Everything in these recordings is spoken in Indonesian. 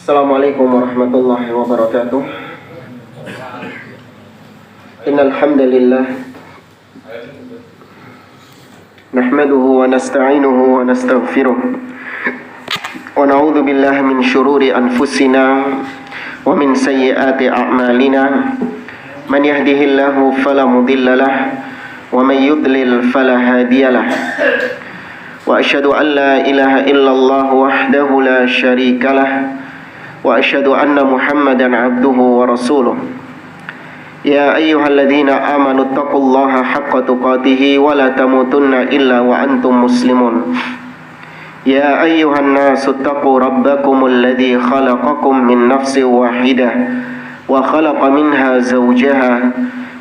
Assalamualaikum warahmatullahi wabarakatuh. Innal hamdalillah nahmaduhu wa nasta'inuhu wa nastaghfiruh wa na'udzu billahi min syururi anfusina wa min sayyiati a'malina. Man yahdihillahu fala mudhillalah wa man yudlil fala hadiyalah. Wa asyhadu an la ilaha illallah wahdahu la syarikalah wa asyhadu anna Muhammadan abduhu wa rasuluh. Ya ayyuhalladzina amanu taqullaha haqqa tuqatih wa la tamutunna illa wa antum muslimun. Ya ayyuhan nasu taqu rabbakumul ladzi khalaqakum min nafsin wahidah wa khalaqa minha zawjaha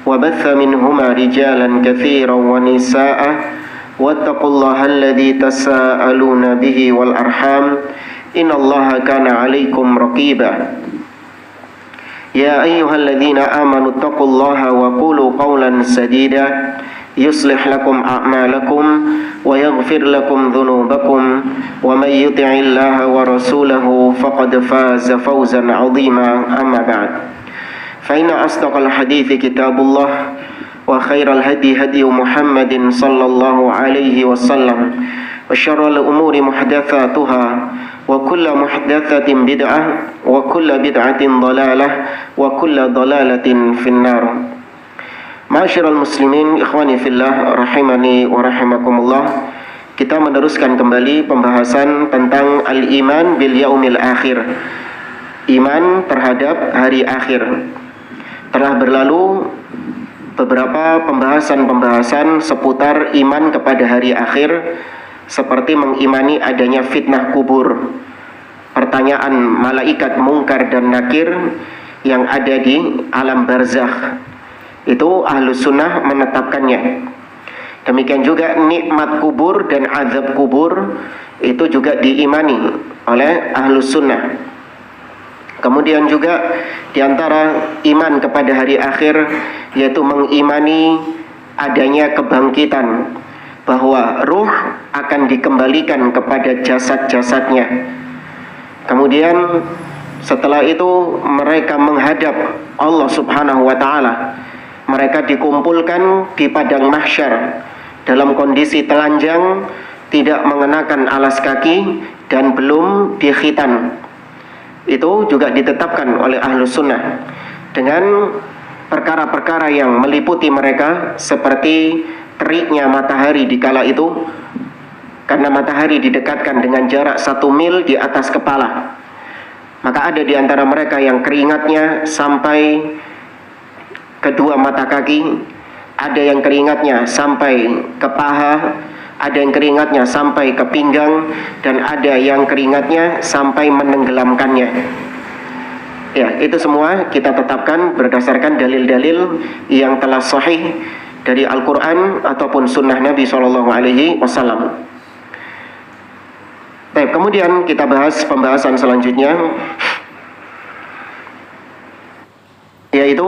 wa batha minhuma rijalan katsiran wa nisaa'a wattaqullaha alladzi tasaaluna bihi wal arham innallaha kana 'alaikum raqiba. Ya ayyuhalladzina amanu taqullaha wa qulu qawlan sadida yuslih lakum a'malakum wa yaghfir lakum dhunubakum wa may yuti'illaha wa rasulahu faqad faza fawzan 'azima. Amma ba'd. Fa inna asdaqal hadithi kitabullah wa khairal hadi hadi Muhammadin sallallahu alaihi wasallam wa syarrul umuri muhdatsatuha wa kullu muhdatsatin bid'ah wa kullu bid'atin dhalalah wa kullu dhalalatin finnar. Ma'asyiral muslimin, ikhwani fillah, rahimani wa rahimakumullah. Kita meneruskan kembali pembahasan tentang al-iman bil yaumil akhir. Iman terhadap hari akhir. Telah berlalu beberapa pembahasan seputar iman kepada hari akhir, seperti mengimani adanya fitnah kubur, pertanyaan malaikat mungkar dan nakir yang ada di alam barzakh. Itu Ahlus Sunnah menetapkannya. Demikian juga nikmat kubur dan azab kubur itu juga diimani oleh Ahlus Sunnah. Kemudian juga diantara iman kepada hari akhir yaitu mengimani adanya kebangkitan, bahwa ruh akan dikembalikan kepada jasad-jasadnya. Kemudian setelah itu mereka menghadap Allah Subhanahu wa ta'ala. Mereka dikumpulkan di padang mahsyar dalam kondisi telanjang, tidak mengenakan alas kaki dan belum dikhitan. Itu juga ditetapkan oleh Ahlus Sunnah dengan perkara-perkara yang meliputi mereka, seperti teriknya matahari di kala itu, karena matahari didekatkan dengan jarak 1 mil di atas kepala. Maka ada di antara mereka yang keringatnya sampai kedua mata kaki, ada yang keringatnya sampai ke paha, ada yang keringatnya sampai ke pinggang, dan ada yang keringatnya sampai menenggelamkannya. Ya, itu semua kita tetapkan berdasarkan dalil-dalil yang telah sahih dari Al-Quran ataupun Sunnah Nabi SAW. Baik, kemudian kita bahas pembahasan selanjutnya, yaitu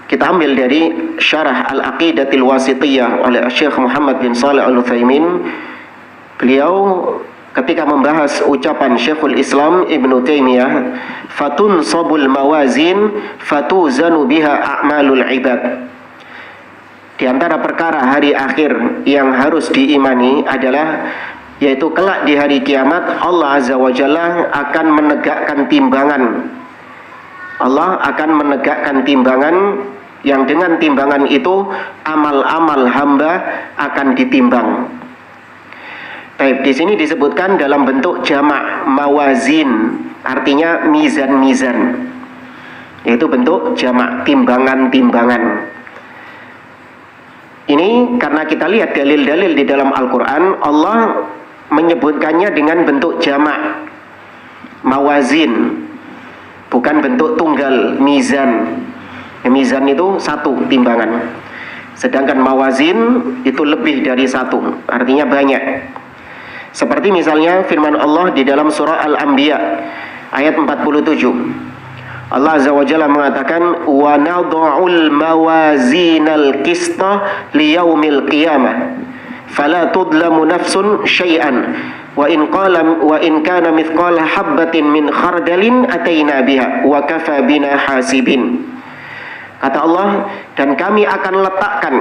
kita ambil dari Syarah Al-Aqidatil Wasithiyah oleh Syekh Muhammad bin Shalih Al-Utsaimin. Beliau ketika membahas ucapan Syekhul Islam Ibnu Taimiyah, "Fatunsabul mawazin fatuzanu biha a'malul ibad." Di antara perkara hari akhir yang harus diimani adalah, yaitu kelak di hari kiamat Allah Azza wa Jalla akan menegakkan timbangan. Allah akan menegakkan timbangan yang dengan timbangan itu amal-amal hamba akan ditimbang. Baik, di sini disebutkan dalam bentuk jamak mawazin, artinya mizan-mizan. Yaitu bentuk jamak, timbangan-timbangan. Ini karena kita lihat dalil-dalil di dalam Al-Quran, Allah menyebutkannya dengan bentuk jamak, mawazin, bukan bentuk tunggal, mizan. Mizan itu satu timbangan, sedangkan mawazin itu lebih dari satu, artinya banyak. Seperti misalnya firman Allah di dalam surah Al-Anbiya ayat 47. Allah Azza wa Jalla mengatakan, "Wa nadha'ul mawazinal qista liyaumil qiyamah fala tudlamu nafsun syai'an wa in kana mithqala habbatin min khardalin ataina biha wa kafa bina hasibin. Kata Allah, dan kami akan letakkan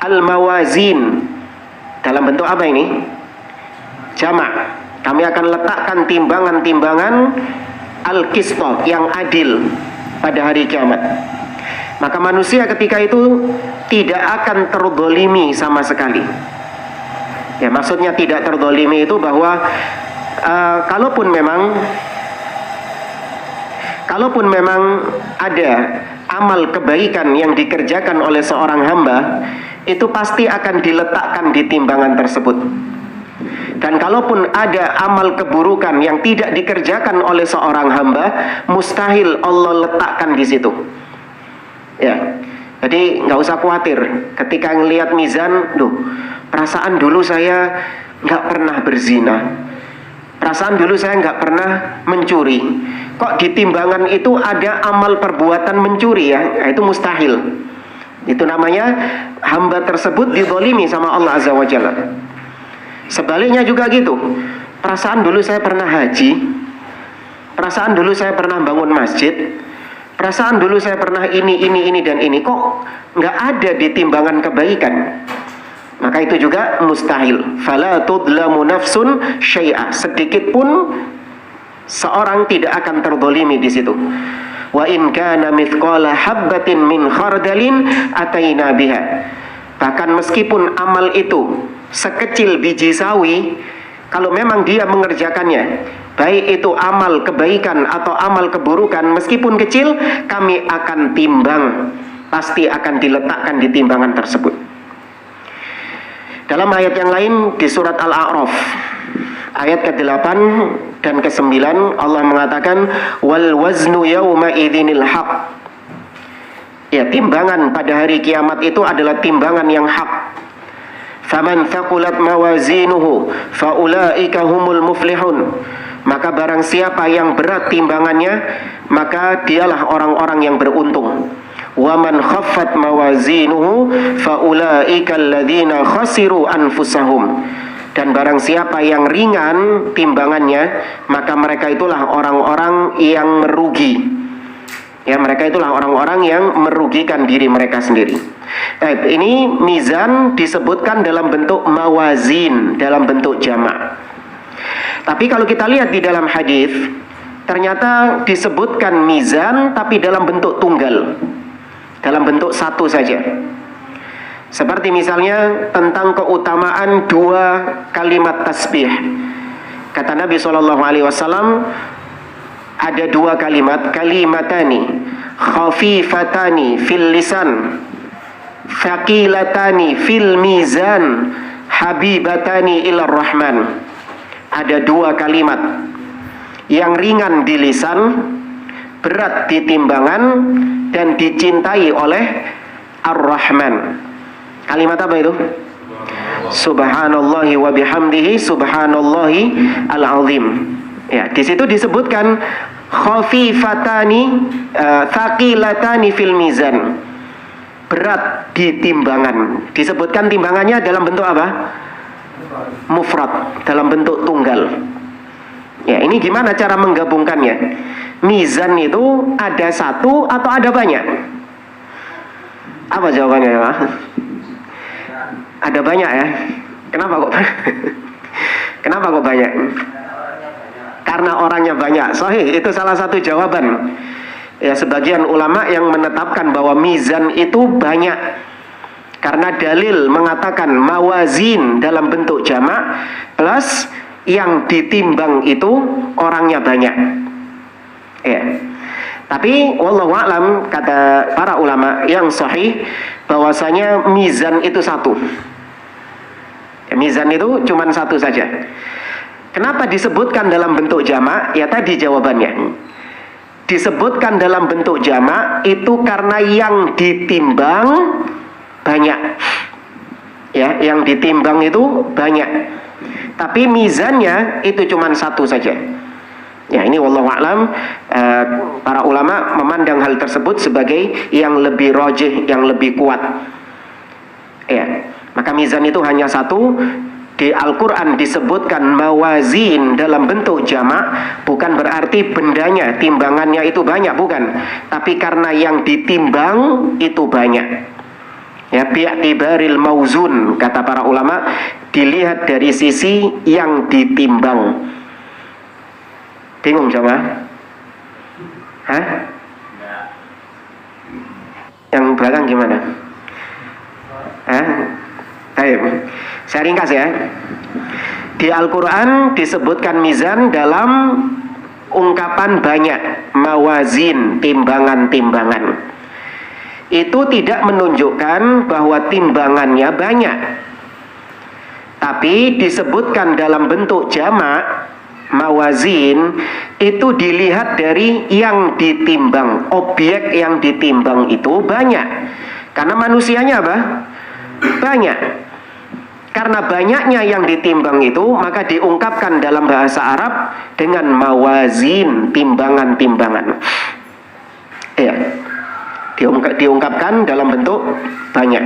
al-mawazin dalam bentuk apa ini? Jamak. Kami akan letakkan timbangan-timbangan al-qisṭah yang adil pada hari kiamat. Maka manusia ketika itu tidak akan terdolimi sama sekali. Ya, maksudnya tidak terdolimi itu bahwa kalaupun memang ada amal kebaikan yang dikerjakan oleh seorang hamba, itu pasti akan diletakkan di timbangan tersebut. Dan kalaupun ada amal keburukan yang tidak dikerjakan oleh seorang hamba, mustahil Allah letakkan di situ. Ya, jadi nggak usah khawatir ketika ngelihat mizan, perasaan dulu saya nggak pernah berzina, perasaan dulu saya nggak pernah mencuri, kok di timbangan itu ada amal perbuatan mencuri ya? Nah, itu mustahil. Itu namanya hamba tersebut dizalimi sama Allah Azza wa Jalla. Sebaliknya juga gitu, perasaan dulu saya pernah haji, perasaan dulu saya pernah bangun masjid, perasaan dulu saya pernah ini dan ini, kok nggak ada di timbangan kebaikan. Maka itu juga mustahil. Fala tudlamu nafsun syai'a, sedikit pun seorang tidak akan terdolimi di situ. Wa in kana mithqala habbatin min khardalin ataina biha. Bahkan meskipun amal itu sekecil biji sawi, kalau memang dia mengerjakannya, baik itu amal kebaikan atau amal keburukan, meskipun kecil, kami akan timbang, pasti akan diletakkan di timbangan tersebut. Dalam ayat yang lain di surat Al-A'raf ayat ke-8 dan ke-9 Allah mengatakan wal waznu yauma idzinil haq. Ya, timbangan pada hari kiamat itu adalah timbangan yang hak. Faman thaqulat mawazinuhu faulaika humul muflihun. Maka barang siapa yang berat timbangannya, maka dialah orang-orang yang beruntung. Wa man khaffat mawazinuhu faulaika alladzina khasiru anfusahum. Dan barang siapa yang ringan timbangannya, maka mereka itulah orang-orang yang merugi. Ya, mereka itulah orang-orang yang merugikan diri mereka sendiri. Baik, ini mizan disebutkan dalam bentuk mawazin, dalam bentuk jamak. Tapi kalau kita lihat di dalam hadis, ternyata disebutkan mizan tapi dalam bentuk tunggal, dalam bentuk satu saja. Seperti misalnya tentang keutamaan 2 kalimat tasbih. Kata Nabi SAW, ada 2 kalimat, kalimatani khafifatani fil lisan, thaqilatani fil mizan, habibatani ilar rahman. Ada 2 kalimat yang ringan di lisan, berat di timbangan, dan dicintai oleh Ar-Rahman. Kalimat apa itu? Subhanallahi wa bihamdihi subhanallahi al-azim. Ya, di situ disebutkan khafifatani thaqilatani fil mizan, berat di timbangan. Disebutkan timbangannya dalam bentuk apa? Mufrad, dalam bentuk tunggal. Ya, ini gimana cara menggabungkannya? Mizan itu ada satu atau ada banyak? Apa jawabannya ya? Ada banyak ya? Kenapa kok banyak? Karena orangnya banyak. Sahih, itu salah satu jawaban. Ya, sebagian ulama yang menetapkan bahwa mizan itu banyak karena dalil mengatakan mawazin dalam bentuk jamak plus yang ditimbang itu orangnya banyak. Ya. Tapi wallahu a'lam, kata para ulama yang sahih bahwasanya mizan itu satu. Ya, mizan itu cuma satu saja. Kenapa disebutkan dalam bentuk jamak? Ya tadi jawabannya. Disebutkan dalam bentuk jamak itu karena yang ditimbang banyak. Ya, yang ditimbang itu banyak. Tapi mizannya itu cuma satu saja. Ya, ini wallahu a'lam, para ulama memandang hal tersebut sebagai yang lebih rajih, yang lebih kuat. Ya, maka mizan itu hanya satu, di Al-Quran disebutkan mawazin dalam bentuk jamak, bukan berarti bendanya, timbangannya itu banyak, bukan. Tapi karena yang ditimbang itu banyak. Ya, bi'tibaril mauzun, kata para ulama, dilihat dari sisi yang ditimbang. Bingung coba? Hah? Yang belakang gimana? Hah? Baik, saya ringkas ya. Di Al-Quran disebutkan mizan dalam ungkapan banyak, mawazin, timbangan-timbangan. Itu tidak menunjukkan bahwa timbangannya banyak, tapi disebutkan dalam bentuk jamak, mawazin, itu dilihat dari yang ditimbang, objek yang ditimbang itu banyak. Karena manusianya apa? Banyak. Karena banyaknya yang ditimbang itu, maka diungkapkan dalam bahasa Arab dengan mawazin, timbangan-timbangan. Ya, diungkapkan dalam bentuk banyak.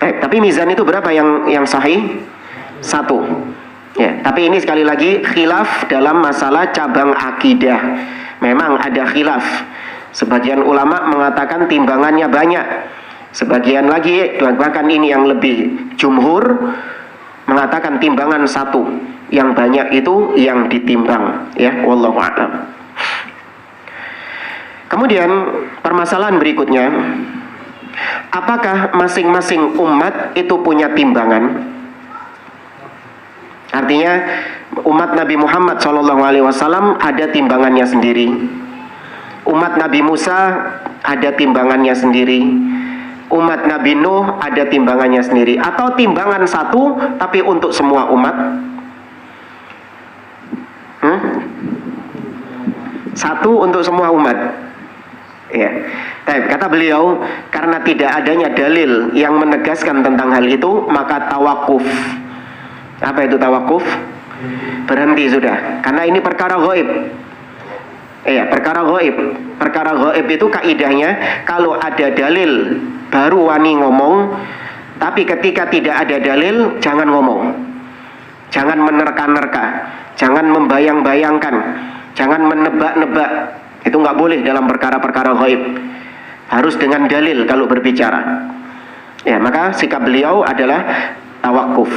Baik, tapi mizan itu berapa yang sahih? 1. Ya, tapi ini sekali lagi khilaf dalam masalah cabang akidah. Memang ada khilaf. Sebagian ulama mengatakan timbangannya banyak. Sebagian lagi, bahkan ini yang lebih jumhur, mengatakan timbangan 1. Yang banyak itu yang ditimbang. Ya, wallahu a'lam. Kemudian permasalahan berikutnya, apakah masing-masing umat itu punya timbangan? Artinya umat Nabi Muhammad SAW ada timbangannya sendiri. Umat Nabi Musa ada timbangannya sendiri. Umat Nabi Nuh ada timbangannya sendiri. Atau timbangan 1 tapi untuk semua umat? 1 untuk semua umat. Ya. Kata beliau, karena tidak adanya dalil yang menegaskan tentang hal itu, maka tawakuf. Apa itu tawakuf? Berhenti sudah. Karena ini perkara gaib. Iya, perkara gaib. Perkara gaib itu kaidahnya, kalau ada dalil baru wani ngomong, tapi ketika tidak ada dalil jangan ngomong. Jangan menerka-nerka, jangan membayang-bayangkan, jangan menebak-nebak. Itu nggak boleh dalam perkara-perkara gaib. Harus dengan dalil kalau berbicara. Ya, maka sikap beliau adalah tawakuf.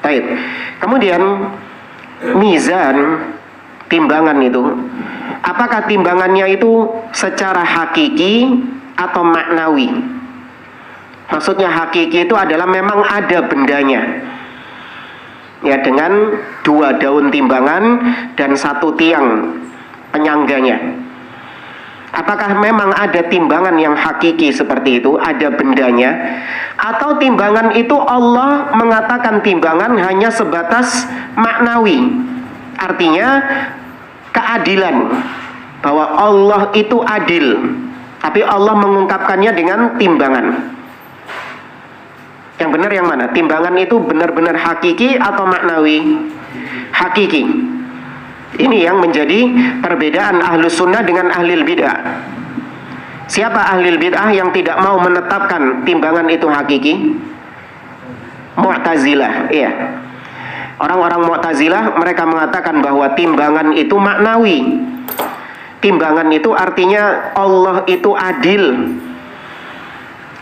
Baik. Kemudian mizan, timbangan itu, apakah timbangannya itu secara hakiki atau maknawi? Maksudnya hakiki itu adalah memang ada bendanya. Ya, dengan 2 daun timbangan dan 1 tiang penyangganya. Apakah memang ada timbangan yang hakiki seperti itu, ada bendanya, atau timbangan itu Allah mengatakan timbangan hanya sebatas maknawi, artinya keadilan, bahwa Allah itu adil, tapi Allah mengungkapkannya dengan timbangan. Yang benar yang mana? Timbangan itu benar-benar hakiki atau maknawi? Hakiki. Ini yang menjadi perbedaan ahlus sunnah dengan ahlil bid'ah. Siapa ahlil bid'ah yang tidak mau menetapkan timbangan itu hakiki? Mu'tazilah, iya. Orang-orang Mu'tazilah mereka mengatakan bahwa timbangan itu maknawi. Timbangan itu artinya Allah itu adil.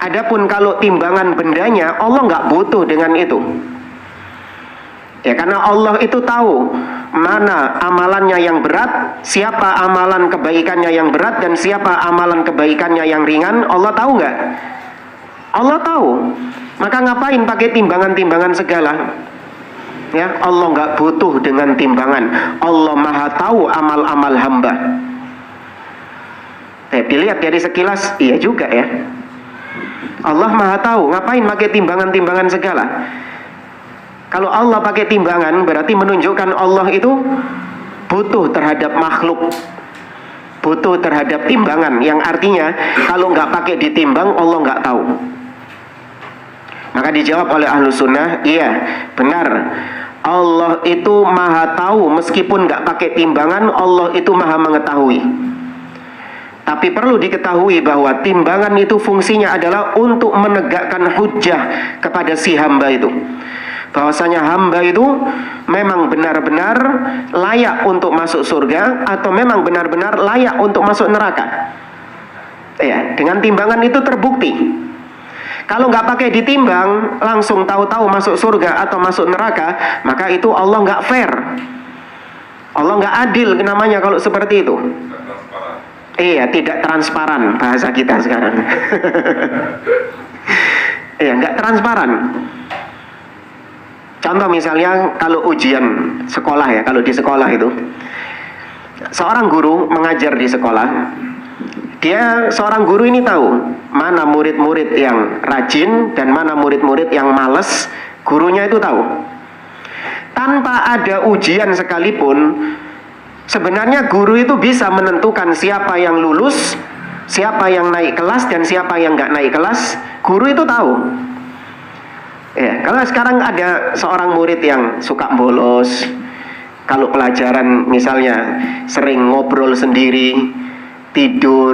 Adapun kalau timbangan bendanya, Allah nggak butuh dengan itu. Ya, karena Allah itu tahu mana amalannya yang berat, siapa amalan kebaikannya yang berat, dan siapa amalan kebaikannya yang ringan. Allah tahu nggak? Allah tahu. Maka ngapain pakai timbangan-timbangan segala? Ya, Allah nggak butuh dengan timbangan. Allah maha tahu amal-amal hamba. Dilihat dari sekilas, iya juga ya. Allah maha tahu. Ngapain pakai timbangan-timbangan segala? Kalau Allah pakai timbangan, berarti menunjukkan Allah itu butuh terhadap makhluk, butuh terhadap timbangan. Yang artinya kalau nggak pakai ditimbang, Allah nggak tahu. Maka dijawab oleh ahlu sunnah, iya benar, Allah itu maha tahu meskipun nggak pakai timbangan. Allah itu maha mengetahui. Tapi perlu diketahui bahwa timbangan itu fungsinya adalah untuk menegakkan hujjah kepada si hamba itu. Bahwasanya hamba itu memang benar-benar layak untuk masuk surga atau memang benar-benar layak untuk masuk neraka. Ya, dengan timbangan itu terbukti. Kalau nggak pakai ditimbang, langsung tahu-tahu masuk surga atau masuk neraka, maka itu Allah nggak fair. Allah nggak adil namanya kalau seperti itu. Iya, tidak transparan bahasa kita sekarang. Iya, nggak transparan. Contoh misalnya kalau ujian sekolah ya, kalau di sekolah itu seorang guru mengajar di sekolah, seorang guru ini tahu mana murid-murid yang rajin dan mana murid-murid yang malas, gurunya itu tahu. Tanpa ada ujian sekalipun, sebenarnya guru itu bisa menentukan siapa yang lulus, siapa yang naik kelas dan siapa yang nggak naik kelas. Guru itu tahu. Ya, kalau sekarang ada seorang murid yang suka bolos, kalau pelajaran misalnya sering ngobrol sendiri, tidur,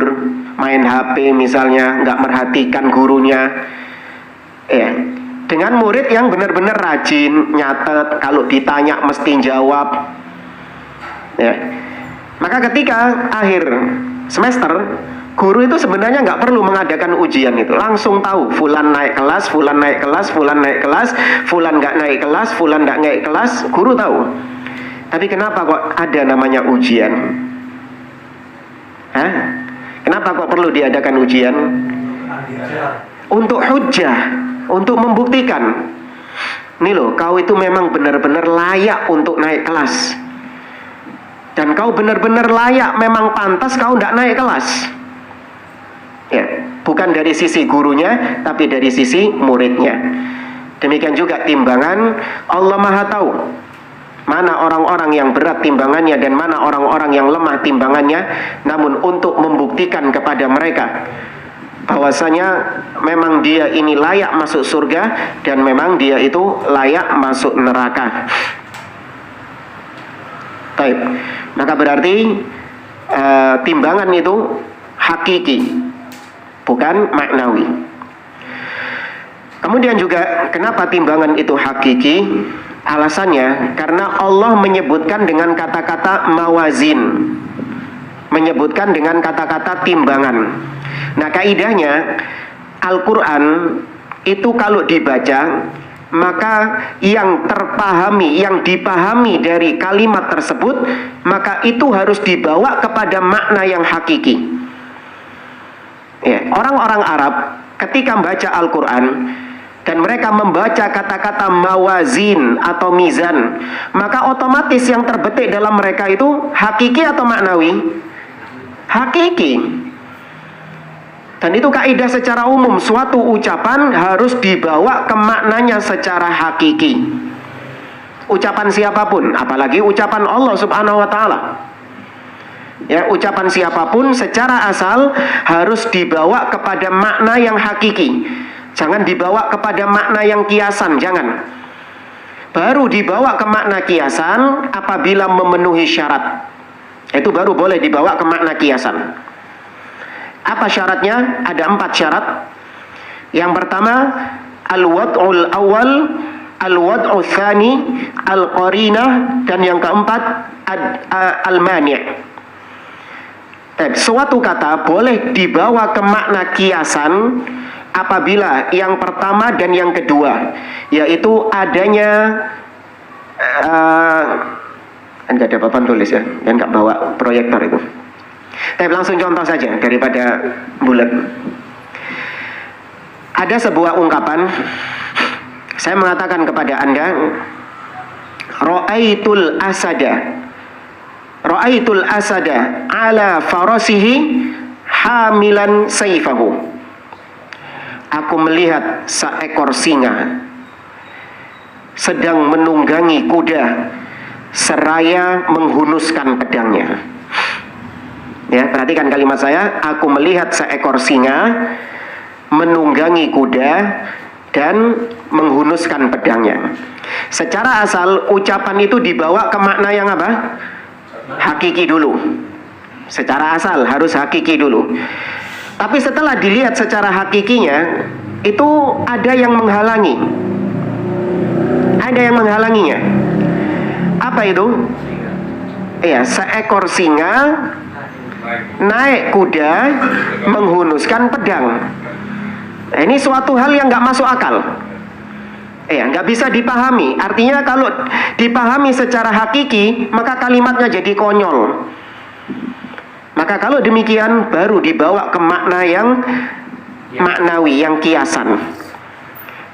main HP misalnya, nggak merhatikan gurunya. Ya, dengan murid yang benar-benar rajin, nyatet, kalau ditanya mesti jawab. Ya. Maka ketika akhir semester, guru itu sebenarnya nggak perlu mengadakan ujian itu, langsung tahu fulan naik kelas, fulan naik kelas, fulan naik kelas, fulan nggak naik kelas, fulan nggak naik kelas, guru tahu. Tapi kenapa kok ada namanya ujian? Hah? Kenapa kok perlu diadakan ujian? Untuk hujjah, untuk membuktikan, nih loh, kau itu memang benar-benar layak untuk naik kelas. Dan kau benar-benar layak, memang pantas kau tidak naik kelas. Ya, bukan dari sisi gurunya, tapi dari sisi muridnya. Demikian juga timbangan, Allah Maha tahu mana orang-orang yang berat timbangannya dan mana orang-orang yang lemah timbangannya. Namun untuk membuktikan kepada mereka bahwasanya memang dia ini layak masuk surga dan memang dia itu layak masuk neraka. Baik, maka berarti timbangan itu hakiki, bukan maknawi. Kemudian juga kenapa timbangan itu hakiki? Alasannya karena Allah menyebutkan dengan kata-kata mawazin, menyebutkan dengan kata-kata timbangan. Nah, kaidahnya Al-Quran itu kalau dibaca, maka yang terpahami, yang dipahami dari kalimat tersebut, maka itu harus dibawa kepada makna yang hakiki. Ya, orang-orang Arab ketika membaca Al-Quran dan mereka membaca kata-kata mawazin atau mizan, maka otomatis yang terbetik dalam mereka itu hakiki atau maknawi? Hakiki. Dan itu kaidah secara umum, suatu ucapan harus dibawa ke maknanya secara hakiki. Ucapan siapapun, apalagi ucapan Allah Subhanahu wa Ta'ala. Ya, ucapan siapapun secara asal harus dibawa kepada makna yang hakiki. Jangan dibawa kepada makna yang kiasan, jangan. Baru dibawa ke makna kiasan apabila memenuhi syarat. Itu baru boleh dibawa ke makna kiasan. Apa syaratnya? Ada 4 syarat. Yang pertama, al-wad'ul awal, al-wad'ul tsani, al-qarinah, dan yang keempat al-mani'. Suatu kata boleh dibawa ke makna kiasan apabila yang pertama dan yang kedua, yaitu adanya nggak ada papan tulis ya, dan nggak bawa proyektor itu. Tapi langsung contoh saja daripada bulat. Ada sebuah ungkapan, saya mengatakan kepada Anda, Ra'aitul asada ala farasihi hamilan sayfahu. Aku melihat seekor singa sedang menunggangi kuda seraya menghunuskan pedangnya. Ya, perhatikan kalimat saya. Aku melihat seekor singa menunggangi kuda dan menghunuskan pedangnya. Secara asal ucapan itu dibawa ke makna yang apa? Hakiki dulu. Secara asal harus hakiki dulu. Tapi setelah dilihat secara hakikinya, itu ada yang menghalangi. Ada yang menghalanginya. Apa itu? Iya, seekor singa naik kuda menghunuskan pedang. Nah, ini suatu hal yang nggak masuk akal. Nggak bisa dipahami. Artinya kalau dipahami secara hakiki, maka kalimatnya jadi konyol. Maka kalau demikian baru dibawa ke makna yang maknawi, yang kiasan.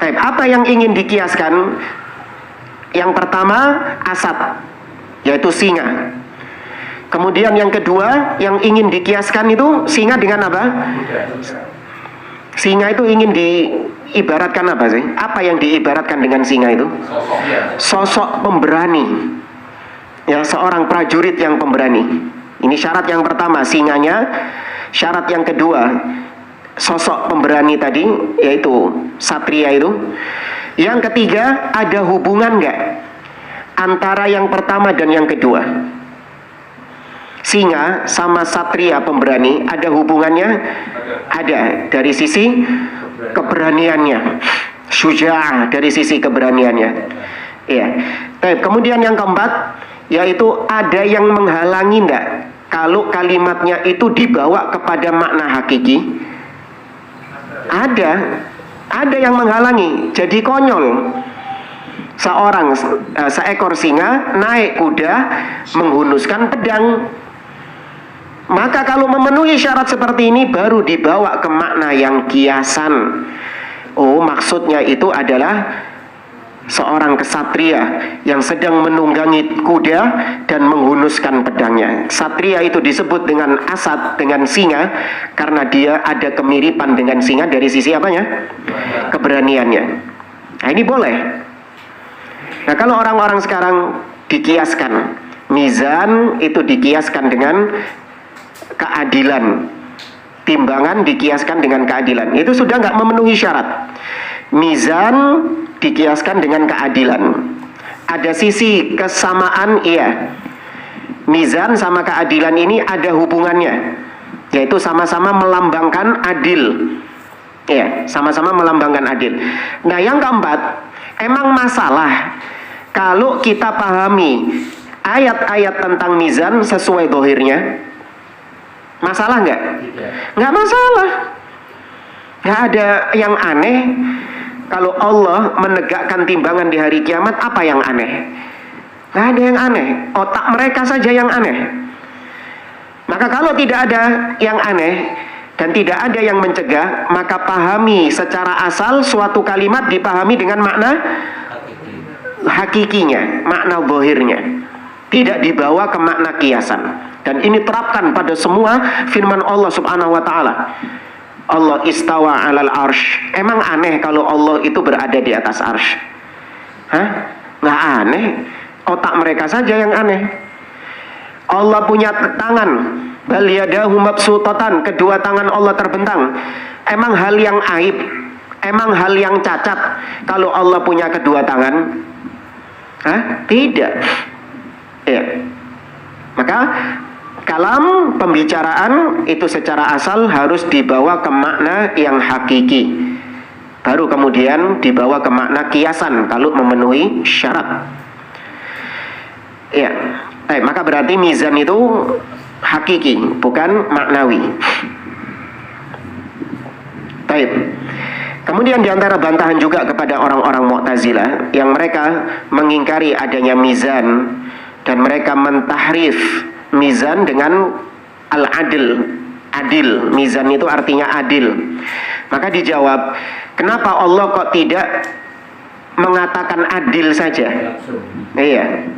Apa yang ingin dikiaskan? Yang pertama asad, yaitu singa. Kemudian yang kedua yang ingin dikiaskan itu singa dengan apa? Singa itu ingin diibaratkan apa sih? Apa yang diibaratkan dengan singa itu? Sosok pemberani. Ya, seorang prajurit yang pemberani. Ini syarat yang pertama, singanya. Syarat yang kedua, sosok pemberani tadi, yaitu satria itu. Yang ketiga, ada hubungan nggak antara yang pertama dan yang kedua? Singa sama satria pemberani ada hubungannya? Ada, dari sisi keberaniannya. Syuja'ah, dari sisi keberaniannya. Iya. Kemudian yang keempat, yaitu ada yang menghalangi enggak kalau kalimatnya itu dibawa kepada makna hakiki? Ada yang menghalangi, jadi konyol. Seekor singa naik kuda menghunuskan pedang. Maka kalau memenuhi syarat seperti ini baru dibawa ke makna yang kiasan. Oh, maksudnya itu adalah seorang kesatria yang sedang menunggangi kuda dan menghunuskan pedangnya. Satria itu disebut dengan asad, dengan singa, karena dia ada kemiripan dengan singa dari sisi apanya? Keberaniannya. Nah, ini boleh. Nah, kalau orang-orang sekarang dikiaskan, mizan itu dikiaskan dengan keadilan, timbangan dikiaskan dengan keadilan, itu sudah nggak memenuhi syarat. Mizan dikiaskan dengan keadilan. Ada sisi kesamaan, iya. Mizan sama keadilan ini ada hubungannya, yaitu sama-sama melambangkan adil. Iya, sama-sama melambangkan adil. Nah, yang keempat, emang masalah kalau kita pahami ayat-ayat tentang mizan sesuai dohirnya? Masalah nggak? Nggak masalah. Nggak ada yang aneh. Kalau Allah menegakkan timbangan di hari kiamat, apa yang aneh? Nggak ada yang aneh. Otak mereka saja yang aneh. Maka kalau tidak ada yang aneh dan tidak ada yang mencegah, maka pahami secara asal suatu kalimat dipahami dengan makna hakikinya, makna zahirnya. Tidak dibawa ke makna kiasan. Dan ini terapkan pada semua firman Allah Subhanahu wa taala. Allah istawa 'alal arsy. Emang aneh kalau Allah itu berada di atas arsy? Nggak aneh. Otak mereka saja yang aneh. Allah punya tangan. Bal yadahu mabsutatan. Kedua tangan Allah terbentang. Emang hal yang aib? Emang hal yang cacat kalau Allah punya kedua tangan? Tidak. Ya. Maka kalam pembicaraan itu secara asal harus dibawa ke makna yang hakiki. Baru kemudian dibawa ke makna kiasan kalau memenuhi syarat. Ya. Maka berarti mizan itu hakiki, bukan maknawi. Baik. Kemudian diantara bantahan juga kepada orang-orang Mu'tazilah yang mereka mengingkari adanya mizan dan mereka mentahrif mizan dengan al-adil. Adil, mizan itu artinya adil. Maka dijawab, kenapa Allah kok tidak mengatakan adil saja? Iya.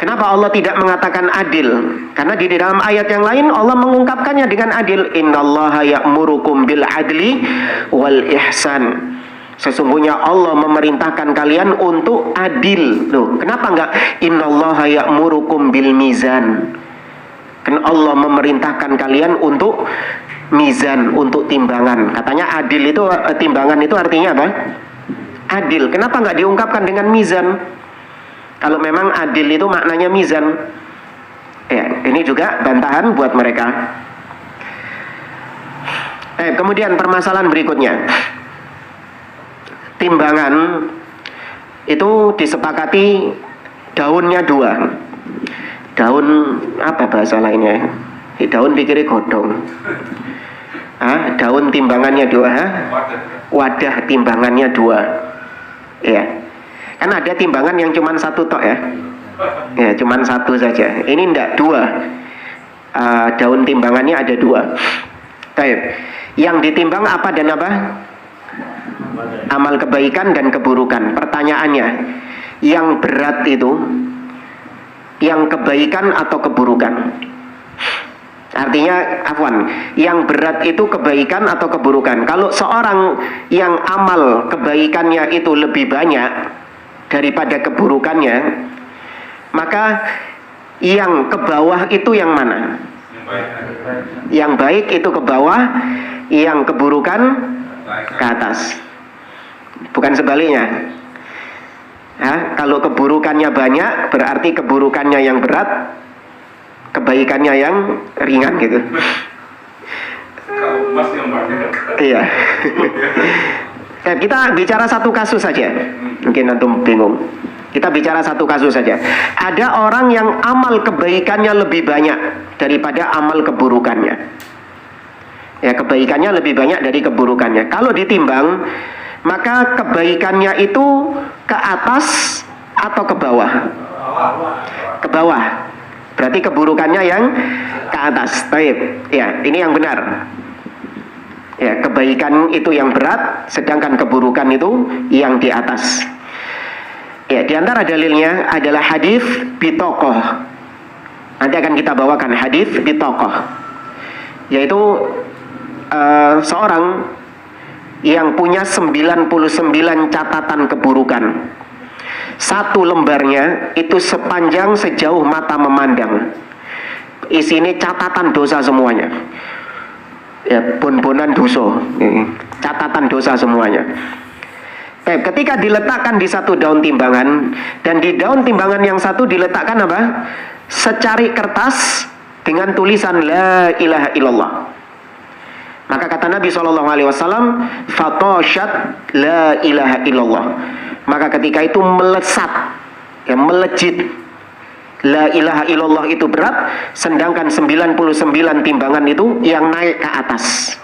Kenapa Allah tidak mengatakan adil? Karena di dalam ayat yang lain Allah mengungkapkannya dengan adil. Innallaha ya'murukum bil adli wal ihsan. Sesungguhnya Allah memerintahkan kalian untuk adil. Loh, kenapa enggak innallaha ya'murukum bil mizan? Karena Allah memerintahkan kalian untuk mizan, untuk timbangan. Katanya adil itu, timbangan itu artinya apa? Adil. Kenapa enggak diungkapkan dengan mizan? Kalau memang adil itu maknanya mizan. Ya, ini juga bantahan buat mereka. Kemudian permasalahan berikutnya, timbangan itu disepakati daunnya 2. Daun apa bahasa lainnya? Daun pikirnya godong. Daun timbangannya 2. Wadah timbangannya 2. Ya, kan ada timbangan yang cuma 1 tok ya. Ya, cuma 1 saja. Ini enggak 2. Daun timbangannya ada 2. Baik. Yang ditimbang apa dan apa? Amal kebaikan dan keburukan. Pertanyaannya, yang berat itu yang kebaikan atau keburukan? Artinya, yang berat itu kebaikan atau keburukan? Kalau seorang yang amal kebaikannya itu lebih banyak daripada keburukannya, maka yang ke bawah itu yang mana? Yang baik itu ke bawah, yang keburukan ke atas. Bukan sebaliknya. Kalau keburukannya banyak, berarti keburukannya yang berat, kebaikannya yang ringan gitu. Iya. Kita bicara satu kasus saja. Mungkin antum bingung. Kita bicara satu kasus saja. Ada orang yang amal kebaikannya lebih banyak daripada amal keburukannya. Ya, kebaikannya lebih banyak dari keburukannya. Kalau ditimbang, maka kebaikannya itu ke atas atau ke bawah? Ke bawah. Berarti keburukannya yang ke atas. Baik. Ya, ini yang benar. Ya, kebaikan itu yang berat, sedangkan keburukan itu yang di atas. Ya, di antara dalilnya adalah hadis bitokoh. Nanti akan kita bawakan hadis bitokoh, yaitu seorang yang punya 99 catatan keburukan. 1 lembarnya itu sepanjang sejauh mata memandang. Isinya catatan dosa semuanya. Ya, bon-bonan dosa. Catatan dosa semuanya. Ketika diletakkan di 1 daun timbangan, dan di daun timbangan yang 1 diletakkan apa? Secari kertas dengan tulisan La ilaha illallah. Maka kata Nabi SAW, Fatoshat la ilaha illallah. Maka ketika itu melesat, ya, melejit. La ilaha illallah itu berat, sedangkan 99 timbangan itu yang naik ke atas.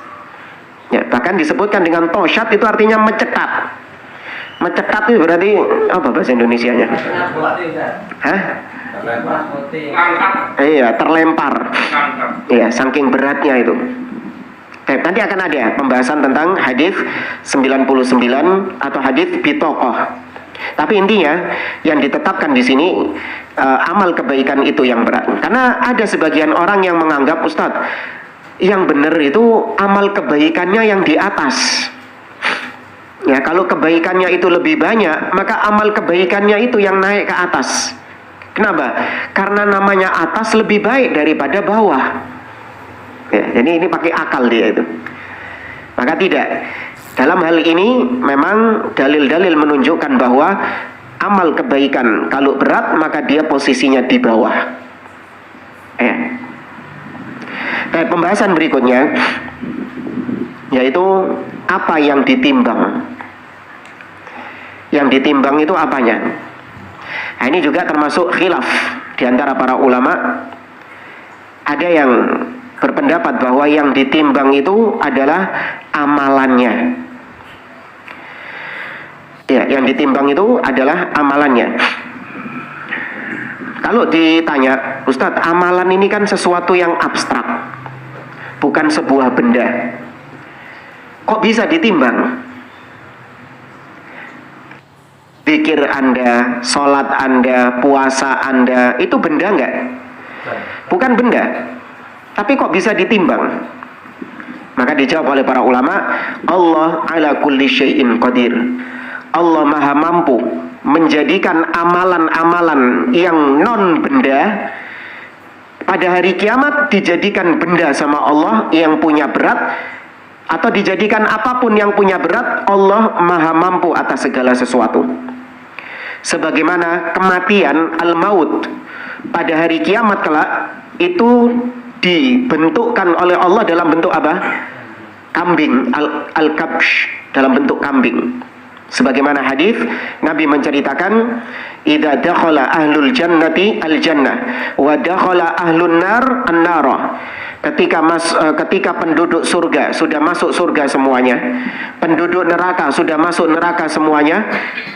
Ya, bahkan disebutkan dengan toshat, itu artinya mencetat. Mencetat itu berarti apa bahasa Indonesianya? Iya, terlempar. Iya, saking beratnya itu. Nanti akan ada pembahasan tentang hadis 99 atau hadis bitokoh. Tapi intinya yang ditetapkan di sini amal kebaikan itu yang berat. Karena ada sebagian orang yang menganggap, Ustadz, yang benar itu amal kebaikannya yang di atas. Ya, kalau kebaikannya itu lebih banyak, maka amal kebaikannya itu yang naik ke atas. Kenapa? Karena namanya atas lebih baik daripada bawah. Ya, jadi ini pakai akal dia itu. Maka tidak. Dalam hal ini memang dalil-dalil menunjukkan bahwa amal kebaikan kalau berat maka dia posisinya di bawah. Nah, pembahasan berikutnya yaitu apa yang ditimbang. Yang ditimbang itu apanya? Nah, ini juga termasuk khilaf di antara para ulama. Ada yang berpendapat bahwa yang ditimbang itu adalah amalannya. Ya, yang ditimbang itu adalah amalannya. Kalau ditanya, Ustadz, amalan ini kan sesuatu yang abstrak, bukan sebuah benda. Kok bisa ditimbang? Zikir Anda, sholat Anda, puasa Anda, itu benda enggak? Bukan benda. Tapi kok bisa ditimbang? Maka dijawab oleh para ulama, Allah ala kulli syai'in qadir. Allah maha mampu menjadikan amalan-amalan yang non benda pada hari kiamat dijadikan benda sama Allah yang punya berat, atau dijadikan apapun yang punya berat. Allah maha mampu atas segala sesuatu. Sebagaimana kematian al-maut pada hari kiamat kelak itu dibentukkan oleh Allah dalam bentuk apa? Kambing, al-kabsh, dalam bentuk kambing. Sebagaimana hadis Nabi menceritakan, idza dakhala ahlul jannati al-jannah wa dakhala ahlun nar an-nara. Ketika penduduk surga sudah masuk surga semuanya, penduduk neraka sudah masuk neraka semuanya,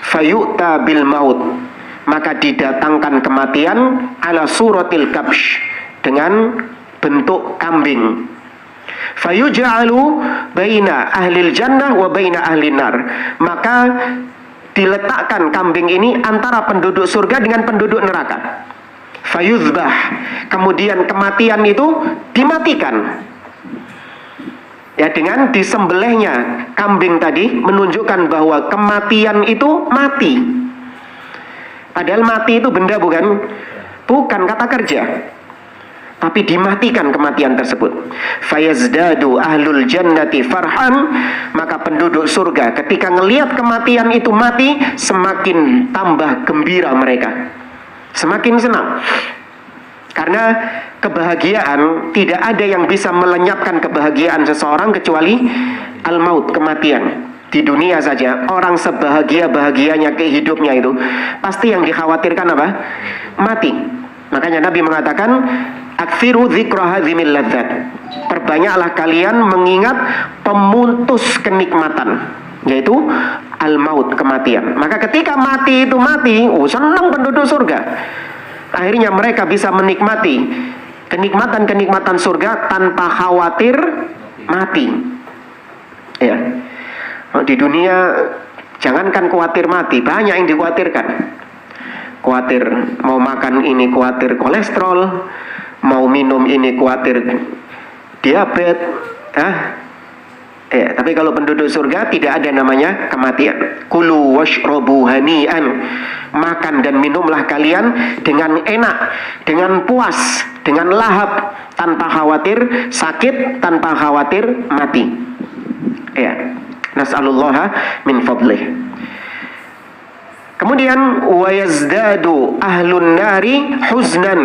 fayu'ta bil maut, maka didatangkan kematian ala suratil kabsh, dengan bentuk kambing. Fayuj'alu baina ahlil jannah wa baina ahlin nar, maka diletakkan kambing ini antara penduduk surga dengan penduduk neraka. Fayuzbah, kemudian kematian itu dimatikan. Ya, dengan disembelihnya kambing tadi menunjukkan bahwa kematian itu mati. Padahal mati itu benda bukan kata kerja. Tapi dimatikan kematian tersebut. Fayazdadu ahlul jannati farhan, maka penduduk surga ketika ngelihat kematian itu mati, semakin tambah gembira mereka, semakin senang. Karena kebahagiaan, tidak ada yang bisa melenyapkan kebahagiaan seseorang kecuali al-maut, kematian. Di dunia saja, orang sebahagia-bahagianya hidupnya itu, pasti yang dikhawatirkan apa? Mati. Makanya Nabi mengatakan, aktsiru dzikra hadzimil ladzat, perbanyaklah kalian mengingat pemutus kenikmatan, yaitu al-maut, kematian. Maka ketika mati itu mati, senang penduduk surga. Akhirnya mereka bisa menikmati kenikmatan-kenikmatan surga tanpa khawatir mati. Ya. Di dunia jangankan khawatir mati, banyak yang dikhawatirkan. Khawatir mau makan ini, khawatir kolesterol, mau minum ini, khawatir diabetes. Tapi kalau penduduk surga tidak ada namanya kematian. Kulu washrobu hani'an, makan dan minumlah kalian dengan enak, dengan puas, dengan lahap, tanpa khawatir sakit, tanpa khawatir mati. Ya, nas'alullaha min fadlih. Kemudian wayazdadu ahlun nari huznan,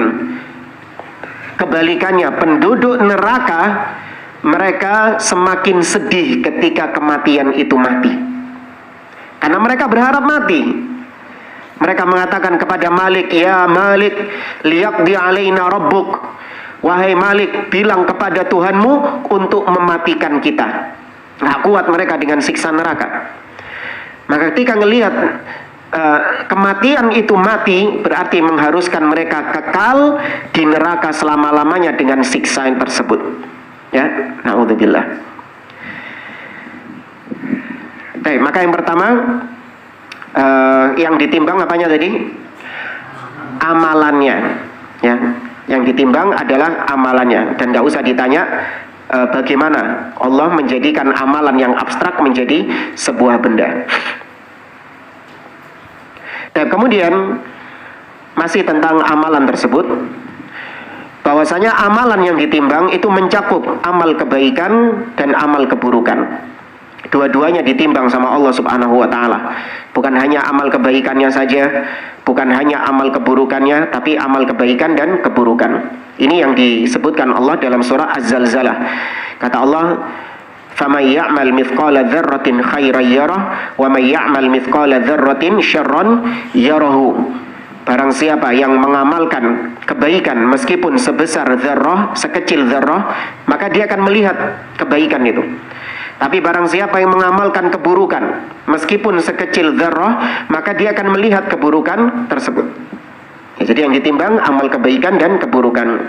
kebalikannya penduduk neraka, mereka semakin sedih ketika kematian itu mati, karena mereka berharap mati. Mereka mengatakan kepada Malik, ya Malik, liyaqdi alaina rabbuk, wahai Malik, bilang kepada Tuhanmu untuk mematikan kita. Nggak kuat mereka dengan siksa neraka. Maka ketika ngelihat kematian itu mati, berarti mengharuskan mereka kekal di neraka selama-lamanya dengan siksa yang tersebut. Ya, naudzubillah. Baik, maka yang pertama yang ditimbang apanya tadi? Amalannya. Ya, yang ditimbang adalah amalannya, dan nggak usah ditanya bagaimana Allah menjadikan amalan yang abstrak menjadi sebuah benda. Dan kemudian masih tentang amalan tersebut, bahwasanya amalan yang ditimbang itu mencakup amal kebaikan dan amal keburukan. Dua-duanya ditimbang sama Allah Subhanahu wa taala. Bukan hanya amal kebaikannya saja, bukan hanya amal keburukannya, tapi amal kebaikan dan keburukan. Ini yang disebutkan Allah dalam surah Az-Zalzalah. Kata Allah, فَمَنْ يَعْمَلْ مِثْقَالَ ذَرَّةٍ خَيْرًا يَرَهُ وَمَنْ يَعْمَلْ مِثْقَالَ ذَرَّةٍ شَرًّا يَرَهُ. Barang siapa yang mengamalkan kebaikan meskipun sebesar dzarrah, sekecil dzarrah, maka dia akan melihat kebaikan itu. Tapi barang siapa yang mengamalkan keburukan meskipun sekecil dzarrah, maka dia akan melihat keburukan tersebut. Ya, jadi yang ditimbang amal kebaikan dan keburukan.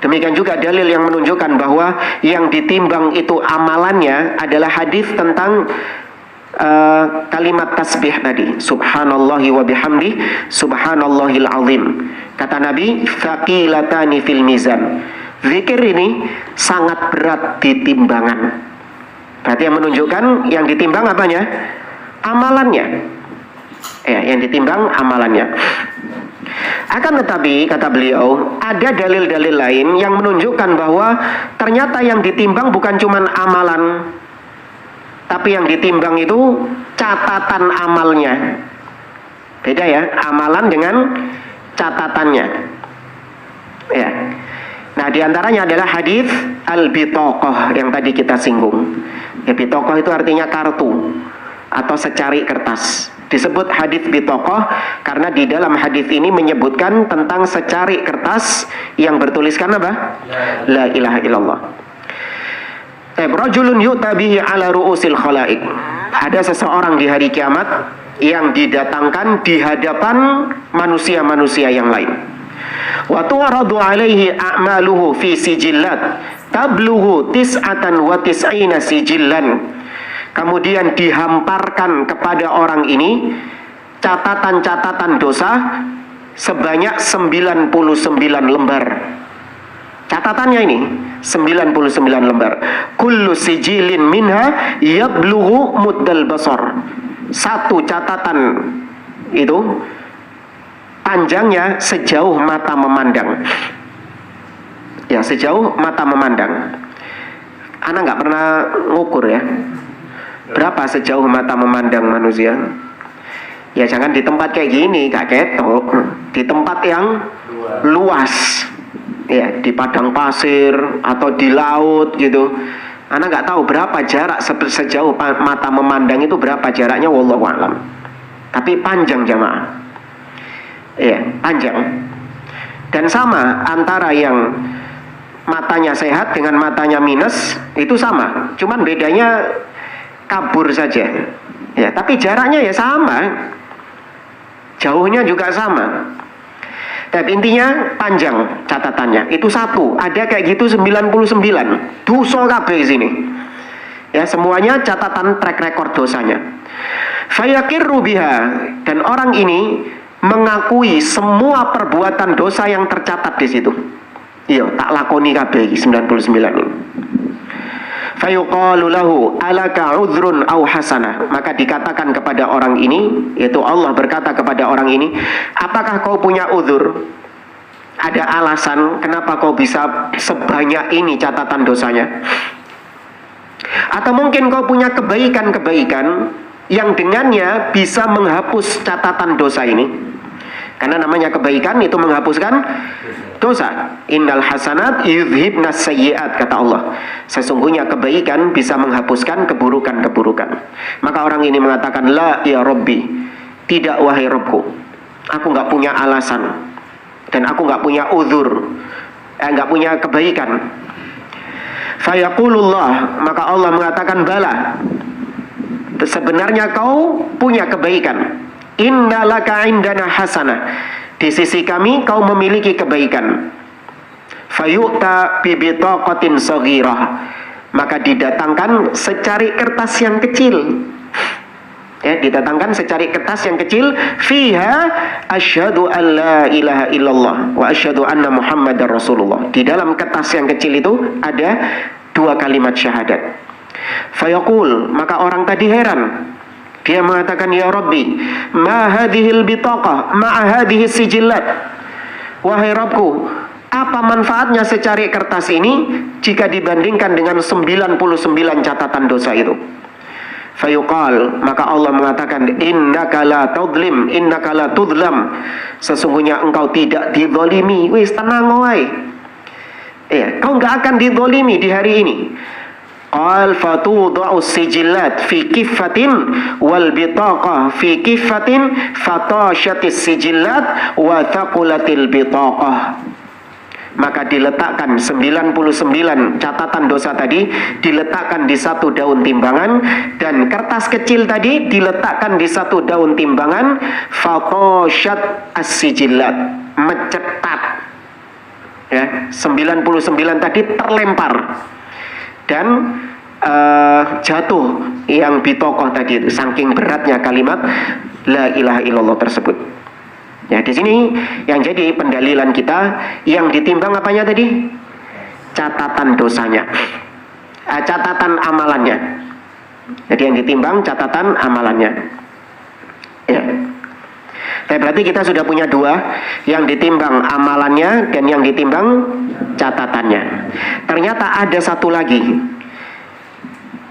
Demikian juga dalil yang menunjukkan bahwa yang ditimbang itu amalannya adalah hadis tentang kalimat tasbih tadi, subhanallahi wa bihamdi subhanallahil azim. Kata Nabi, thaqilatani fil mizan. Zikir ini sangat berat di timbangan. Berarti yang menunjukkan yang ditimbang apanya? Amalannya. Ya, yang ditimbang amalannya. Akan tetapi, kata beliau, ada dalil-dalil lain yang menunjukkan bahwa ternyata yang ditimbang bukan cuma amalan, tapi yang ditimbang itu catatan amalnya. Beda ya, amalan dengan catatannya. Ya. Nah, diantaranya adalah hadis al-bitaqah yang tadi kita singgung. Ya, bitaqah itu artinya kartu atau secari kertas. Disebut hadis bitaqah karena di dalam hadis ini menyebutkan tentang secari kertas yang bertuliskan apa? La ilaha illallah. Rajulun yu'ta bihi ala ru'usil khalaik. Ada seseorang di hari kiamat yang didatangkan di hadapan manusia-manusia yang lain. Wa tu'radu alaihi a'maluhu fi sijillat tablughu tis'atan wa tis'ina sijillan. Kemudian dihamparkan kepada orang ini catatan-catatan dosa sebanyak 99 lembar. Catatannya ini 99 lembar. Kullu sijilin minha yablughu muddal basar. Satu catatan itu panjangnya sejauh mata memandang. Ya, sejauh mata memandang. Ana nggak pernah ngukur ya. Berapa sejauh mata memandang manusia? Ya jangan di tempat kayak gini, gak ketok. Di tempat yang luas, ya di padang pasir atau di laut gitu. Ana nggak tahu berapa jarak sejauh mata memandang itu berapa jaraknya, wallahu a'lam. Tapi panjang jamaah. Ya panjang. Dan sama antara yang matanya sehat dengan matanya minus itu sama. Cuman bedanya kabur saja, ya. Tapi jaraknya ya sama, jauhnya juga sama. Tapi intinya panjang catatannya. Itu satu. Ada kayak gitu 99. Dosa kabeh sini. Ya semuanya catatan track record dosanya. Fayaqirru biha, dan orang ini mengakui semua perbuatan dosa yang tercatat di situ. Iya, tak lakoni kabeh 99 ini. Fayuqalu lahu alaka udhrun aw hasanah, maka dikatakan kepada orang ini, yaitu Allah berkata kepada orang ini, apakah kau punya uzur? Ada alasan kenapa kau bisa sebanyak ini catatan dosanya? Atau mungkin kau punya kebaikan-kebaikan yang dengannya bisa menghapus catatan dosa ini? Karena namanya kebaikan itu menghapuskan dosa. Innal hasanat yudhibnas sayyiat, kata Allah. Sesungguhnya kebaikan bisa menghapuskan keburukan-keburukan. Maka orang ini mengatakan, la ya Rabbi, tidak wahai Rabbku, aku nggak punya alasan dan aku nggak punya uzur, nggak punya kebaikan. Fayaqulullah, maka Allah mengatakan, bala, sebenarnya kau punya kebaikan. Innalaka indana hasanah, di sisi kami kau memiliki kebaikan. Fayu'ta bibitaqatin saghirah, maka didatangkan secari kertas yang kecil. Ya, didatangkan secari kertas yang kecil. Fiha asyhadu an la ilaha illallah wa asyhadu anna muhammadar rasulullah. Di dalam kertas yang kecil itu ada 2 kalimat syahadat. Fayaqul, maka orang tadi heran. Dia mengatakan, ya Rabbi, ma hadhil bitaqah ma hadhis sijillat. Wahai Rabbku, apa manfaatnya secari kertas ini jika dibandingkan dengan 99 catatan dosa itu? Fayuqal, maka Allah mengatakan, innaka la tudlim, innaka la tudlam, sesungguhnya engkau tidak dizalimi. Wis tenang wae. Ya, kau enggak akan dizalimi di hari ini. Qal fatudau sijillat fi kiffatin wal bitaqah fi kiffatin fatashatis sijillat wa thaqulatil bitaqah. Maka diletakkan 99 catatan dosa tadi diletakkan di satu daun timbangan, dan kertas kecil tadi diletakkan di satu daun timbangan. Fatashat as-sijillat, mencetat, ya, 99 tadi terlempar dan jatuh yang bitokoh tadi itu, saking beratnya kalimat la ilaha illallah tersebut. Ya, di sini yang jadi pendalilan kita, yang ditimbang apanya tadi? Catatan dosanya, catatan amalannya. Jadi yang ditimbang catatan amalannya. Ya. Berarti kita sudah punya 2, yang ditimbang amalannya dan yang ditimbang catatannya. Ternyata ada satu lagi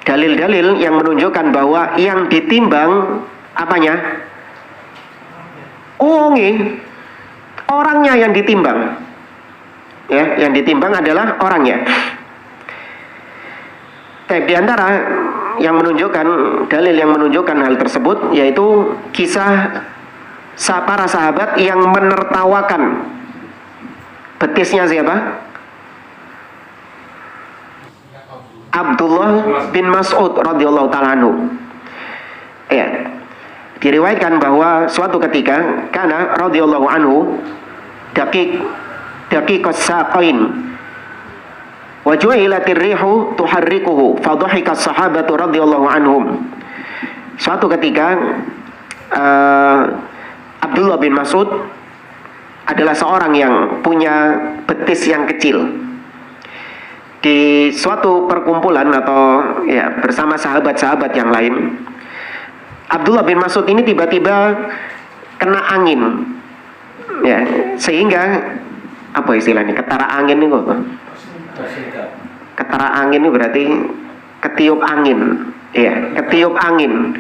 dalil-dalil yang menunjukkan bahwa yang ditimbang apanya? Orangnya yang ditimbang. Ya, yang ditimbang adalah orangnya. Di antara yang menunjukkan dalil yang menunjukkan hal tersebut yaitu kisah para sahabat yang menertawakan betisnya siapa? Abdullah bin Mas'ud radhiyallahu taala anhu. Ya. Diriwayatkan bahwa suatu ketika kana radhiyallahu anhu daqiqas saqain wa ju'ilatir rihu tuharrikuhu fa dhahika as-sahabatu radhiyallahu anhum. Suatu ketika Abdullah bin Mas'ud adalah seorang yang punya betis yang kecil. Di suatu perkumpulan atau ya bersama sahabat-sahabat yang lain, Abdullah bin Mas'ud ini tiba-tiba kena angin, ya, sehingga apa istilahnya, ketara angin ini apa? Ketara angin ini berarti ketiup angin, ya, ketiup angin,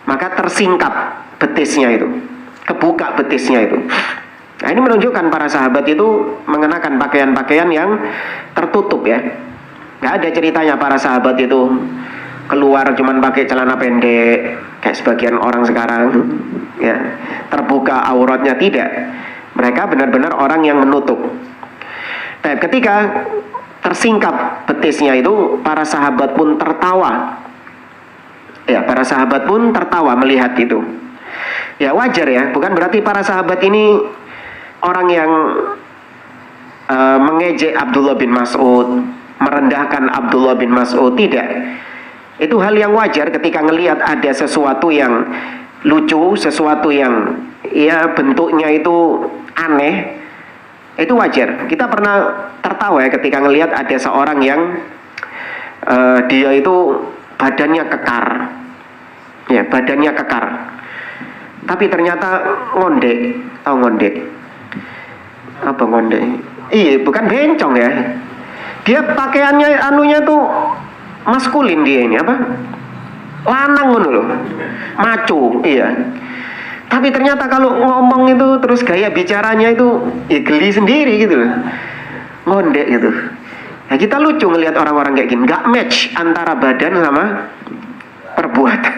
maka tersingkap betisnya itu, kebuka betisnya itu. Nah, ini menunjukkan para sahabat itu mengenakan pakaian-pakaian yang tertutup, ya. Nggak ada ceritanya para sahabat itu keluar cuman pakai celana pendek kayak sebagian orang sekarang, ya, terbuka auratnya, tidak. Mereka benar-benar orang yang menutup. Nah, ketika tersingkap betisnya itu, para sahabat pun tertawa. Ya, para sahabat pun tertawa melihat itu. Ya, wajar ya, bukan berarti para sahabat ini orang yang mengejek Abdullah bin Mas'ud, merendahkan Abdullah bin Mas'ud, tidak. Itu hal yang wajar ketika ngelihat ada sesuatu yang lucu, sesuatu yang ya bentuknya itu aneh, itu wajar. Kita pernah tertawa ya ketika ngelihat ada seorang yang dia itu badannya kekar, ya, badannya kekar, tapi ternyata ngondek. Tahu ngondek? Apa ngondek? Iya, bukan bencong ya. Dia pakaiannya anunya tuh maskulin, dia ini apa? Lanang ngono loh. Maco, iya. Tapi ternyata kalau ngomong itu terus gaya bicaranya itu ya geli sendiri gitu loh. Ngondek gitu. Nah, kita lucu ngelihat orang-orang kayak gini, nggak match antara badan sama perbuatan.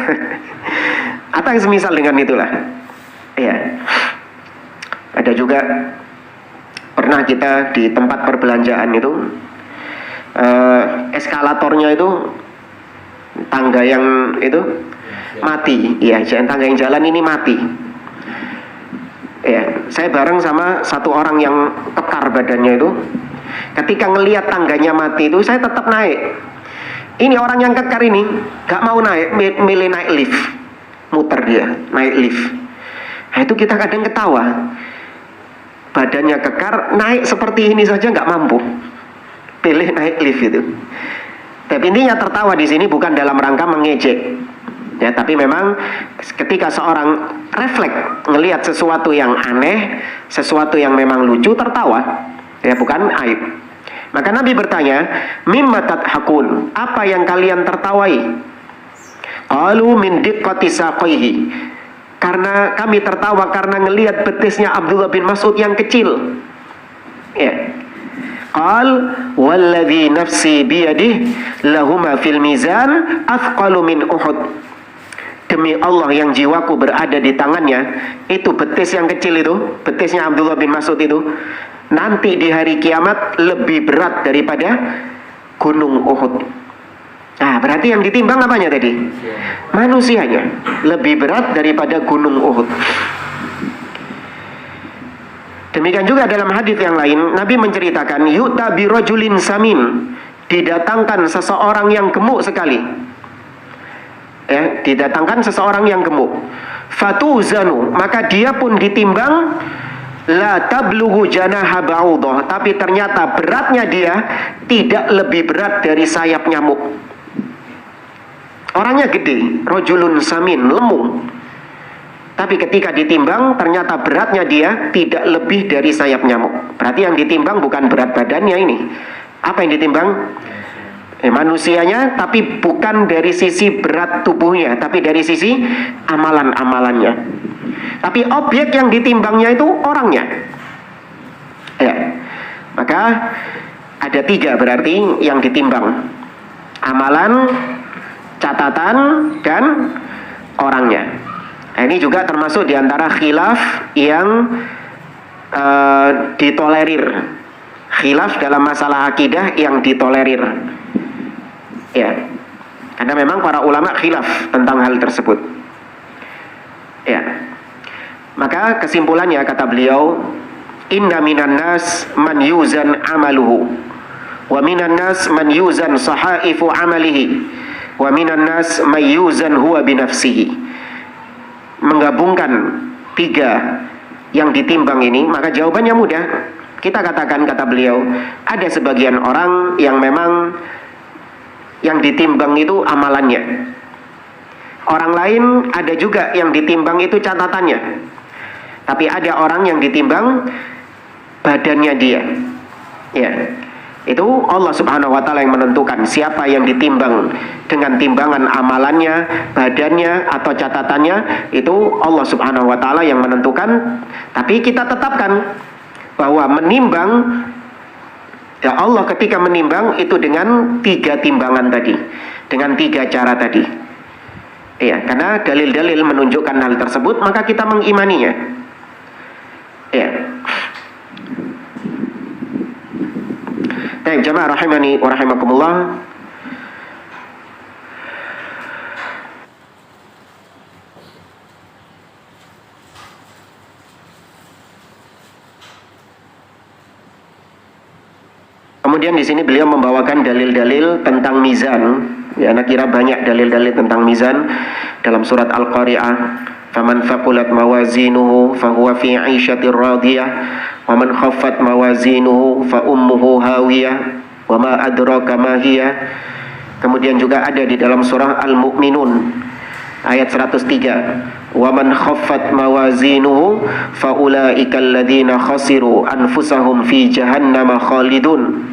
Atau yang semisal dengan itulah. Iya. Ada juga pernah kita di tempat perbelanjaan itu eskalatornya itu, tangga yang itu mati, ya, tangga yang jalan ini mati. Ya, saya bareng sama satu orang yang kekar badannya itu. Ketika ngelihat tangganya mati itu, saya tetap naik. Ini orang yang kekar ini gak mau naik, milih naik lift, muter dia, naik lift. Nah, itu kita kadang ketawa. Badannya kekar, naik seperti ini saja gak mampu, pilih naik lift itu. Tapi intinya tertawa di sini bukan dalam rangka mengejek, ya, tapi memang ketika seorang refleks ngelihat sesuatu yang aneh, sesuatu yang memang lucu, tertawa, ya, bukan aib. Maka Nabi bertanya, mimma tadhakun, apa yang kalian tertawai? Qalu min diqqati saqaihi, karena kami tertawa karena ngelihat betisnya Abdullah bin Mas'ud yang kecil. Ya. Qal walladzi nafsi biyadihi lahuma fil mizan athqalu min Uhud. Demi Allah yang jiwaku berada di tangannya, itu betis yang kecil itu, betisnya Abdullah bin Mas'ud itu, nanti di hari kiamat lebih berat daripada gunung Uhud. Nah, berarti yang ditimbang apanya tadi? Manusianya lebih berat daripada gunung Uhud. Demikian juga dalam hadis yang lain, Nabi menceritakan, yu'ta bi rajulin samin, didatangkan seseorang yang gemuk sekali. Ya, didatangkan seseorang yang gemuk. Fatuzanu, maka dia pun ditimbang, la tablughu janaha ba'udah, tapi ternyata beratnya dia tidak lebih berat dari sayap nyamuk. Orangnya gede, rajulun samin, lemu. Tapi ketika ditimbang, ternyata beratnya dia tidak lebih dari sayap nyamuk. Berarti yang ditimbang bukan berat badannya ini. Apa yang ditimbang? Manusianya, tapi bukan dari sisi berat tubuhnya, tapi dari sisi amalan-amalannya. Tapi objek yang ditimbangnya itu orangnya. Ya. Maka ada 3 berarti yang ditimbang: amalan, catatan, dan orangnya. Nah, ini juga termasuk diantara khilaf yang ditolerir. Khilaf dalam masalah akidah yang ditolerir. Ya, karena memang para ulama khilaf tentang hal tersebut. Ya, maka kesimpulannya kata beliau, inna minan nas man yuzan amaluhu, wa minan nas man yuzan sahaifu amalihi, wa minan nas man yuzan huwa binafsihi. Menggabungkan 3 yang ditimbang ini, maka jawabannya mudah. Kita katakan, kata beliau, ada sebagian orang yang memang yang ditimbang itu amalannya. Orang lain ada juga yang ditimbang itu catatannya. Tapi ada orang yang ditimbang badannya dia. Ya. Itu Allah Subhanahu wa taala yang menentukan siapa yang ditimbang dengan timbangan amalannya, badannya atau catatannya, itu Allah Subhanahu wa taala yang menentukan. Tapi kita tetapkan bahwa menimbang, ya Allah ketika menimbang itu dengan 3 timbangan tadi, dengan 3 cara tadi. Ya, karena dalil-dalil menunjukkan hal tersebut, maka kita mengimaninya. Ya. Baik, jamaah rahimani wa rahimakumullah. Kemudian di sini beliau membawakan dalil-dalil tentang mizan. Ya, anak kira banyak dalil-dalil tentang mizan dalam surat Al-Qari'ah. Faman faqulat mawazinuhu fahuwa fi 'ishatir radiyah wa man khaffat mawazinuhu fa ummuhu hawiyah wa ma adraka ma hiya. Kemudian juga ada di dalam surah Al-Mu'minun ayat 103, wa man khaffat mawazinuhu fa ulaika alladziina khasiru anfusahum fi jahannam khalidun.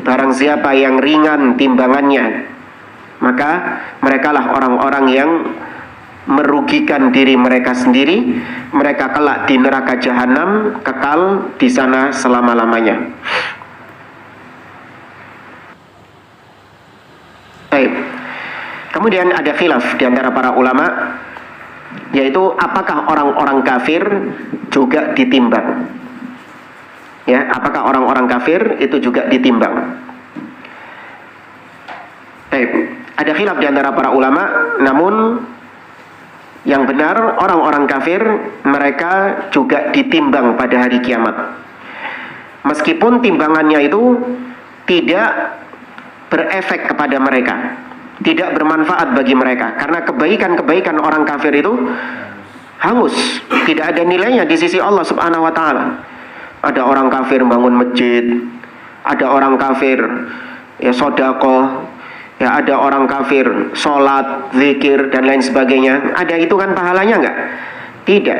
Barang siapa yang ringan timbangannya, maka merekalah orang-orang yang merugikan diri mereka sendiri. Mereka kelak di neraka jahanam, kekal di sana selama-lamanya. Baik. Kemudian ada khilaf di antara para ulama, yaitu apakah orang-orang kafir juga ditimbang? Ya, apakah orang-orang kafir itu juga ditimbang? Baik. Ada khilaf di antara para ulama, namun yang benar orang-orang kafir mereka juga ditimbang pada hari kiamat. Meskipun timbangannya itu tidak berefek kepada mereka, tidak bermanfaat bagi mereka, karena kebaikan-kebaikan orang kafir itu hangus, tidak ada nilainya di sisi Allah Subhanahu wa taala. Ada orang kafir bangun masjid, ada orang kafir ya sedekah, ya ada orang kafir sholat, zikir dan lain sebagainya. Ada itu kan pahalanya enggak? Tidak.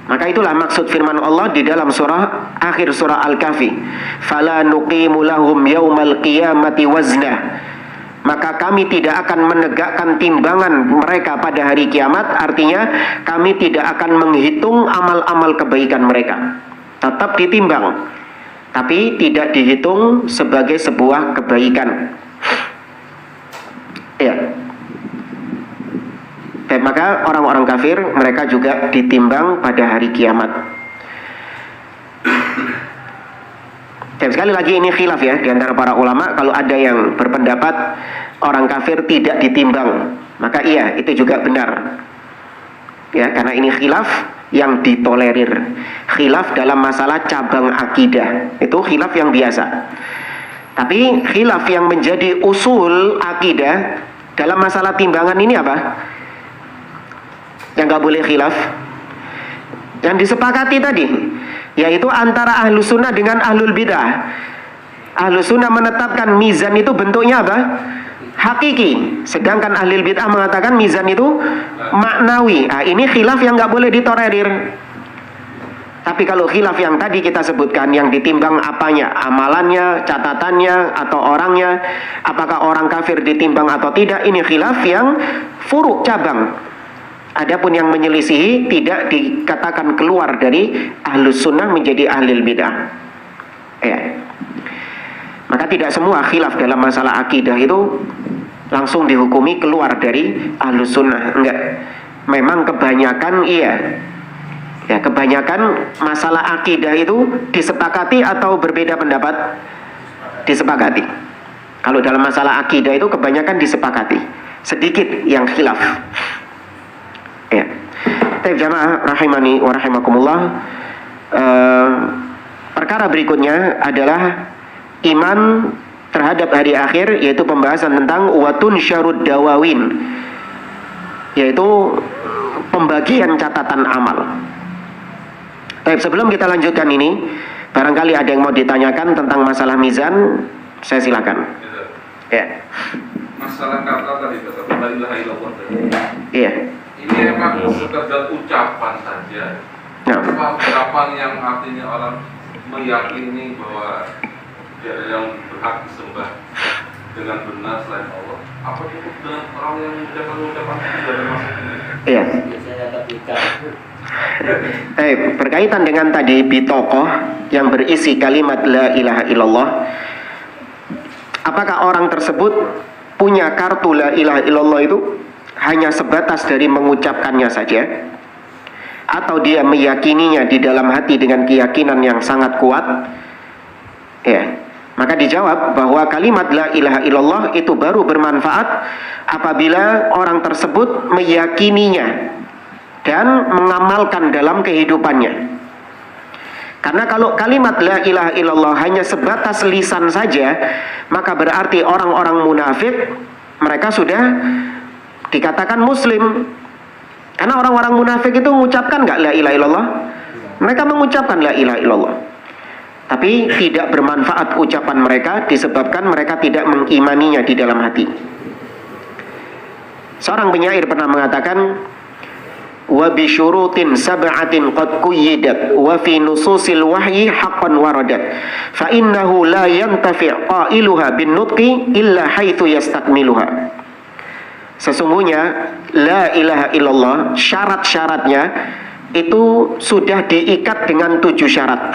Maka itulah maksud firman Allah di dalam surah akhir surah Al-Kahfi, fala nuqimu lahum yaumal qiyamati wazna. Maka kami tidak akan menegakkan timbangan mereka pada hari kiamat. Artinya kami tidak akan menghitung amal-amal kebaikan mereka, tetap ditimbang, tapi tidak dihitung sebagai sebuah kebaikan. Ya. Maka orang-orang kafir mereka juga ditimbang pada hari kiamat. Dan sekali lagi ini khilaf ya di antara para ulama. Kalau ada yang berpendapat orang kafir tidak ditimbang, maka iya, itu juga benar. Ya, karena ini khilaf yang ditolerir. Khilaf dalam masalah cabang akidah, itu khilaf yang biasa. Tapi khilaf yang menjadi usul akidah dalam masalah timbangan ini apa? Yang gak boleh khilaf, yang disepakati tadi, yaitu antara ahlu sunnah dengan ahlul bidah. Ahlu sunnah menetapkan mizan itu bentuknya apa? Hakiki. Sedangkan ahlul bidah mengatakan mizan itu maknawi. Nah, ini khilaf yang gak boleh ditolerir. Tapi kalau khilaf yang tadi kita sebutkan, yang ditimbang apanya? Amalannya, catatannya, atau orangnya, apakah orang kafir ditimbang atau tidak? Ini khilaf yang furu', cabang. Adapun yang menyelisihi tidak dikatakan keluar dari ahlus sunnah menjadi ahlul bidah. Ya. Maka tidak semua khilaf dalam masalah akidah itu langsung dihukumi keluar dari Ahlus Sunnah, enggak. Memang kebanyakan iya. Ya, kebanyakan masalah akidah itu disepakati atau berbeda pendapat? Disepakati. Kalau dalam masalah akidah itu kebanyakan disepakati, sedikit yang khilaf. Ya. Baik jamaah rahimani wa rahimakumullah. Perkara berikutnya adalah iman terhadap hari akhir, yaitu pembahasan tentang watun syarud dawawin, yaitu pembagian catatan amal. Baik, sebelum kita lanjutkan ini, barangkali ada yang mau ditanyakan tentang masalah mizan, saya silakan. Ya. Masalah kata tadi, kata la ilaha illallah tadi. Iya. Ini memang sekedar ucapan saja. Nah. Ucapan yang artinya orang meyakini bahwa tidak ada yang berhak disembah dengan benar selain Allah. Apa cukup dengan orang yang mengucapkan ucapan itu tidak ada maksudnya? Iya. Berkaitan dengan tadi bitokoh yang berisi kalimat la ilaha illallah, apakah orang tersebut punya kartu la ilaha illallah itu hanya sebatas dari mengucapkannya saja, atau dia meyakininya di dalam hati dengan keyakinan yang sangat kuat? Ya, maka dijawab bahwa kalimat la ilaha illallah itu baru bermanfaat apabila orang tersebut meyakininya dan mengamalkan dalam kehidupannya. Karena kalau kalimat la ilaha illallah hanya sebatas lisan saja, maka berarti orang-orang munafik mereka sudah dikatakan muslim. Karena orang-orang munafik itu mengucapkan nggak la ilaha illallah? Mereka mengucapkan la ilaha illallah, tapi tidak bermanfaat ucapan mereka disebabkan mereka tidak mengimaninya di dalam hati. Seorang penyair pernah mengatakan, wa bi syurutin sab'atin qad quyyidat wa fi nususil wahyi haqqan waradat fa innahu la yantafi' qailuha bin nutqi illa haitsu yastakmiluha. Sesungguhnya la ilaha illallah syarat-syaratnya itu sudah diikat dengan 7 syarat.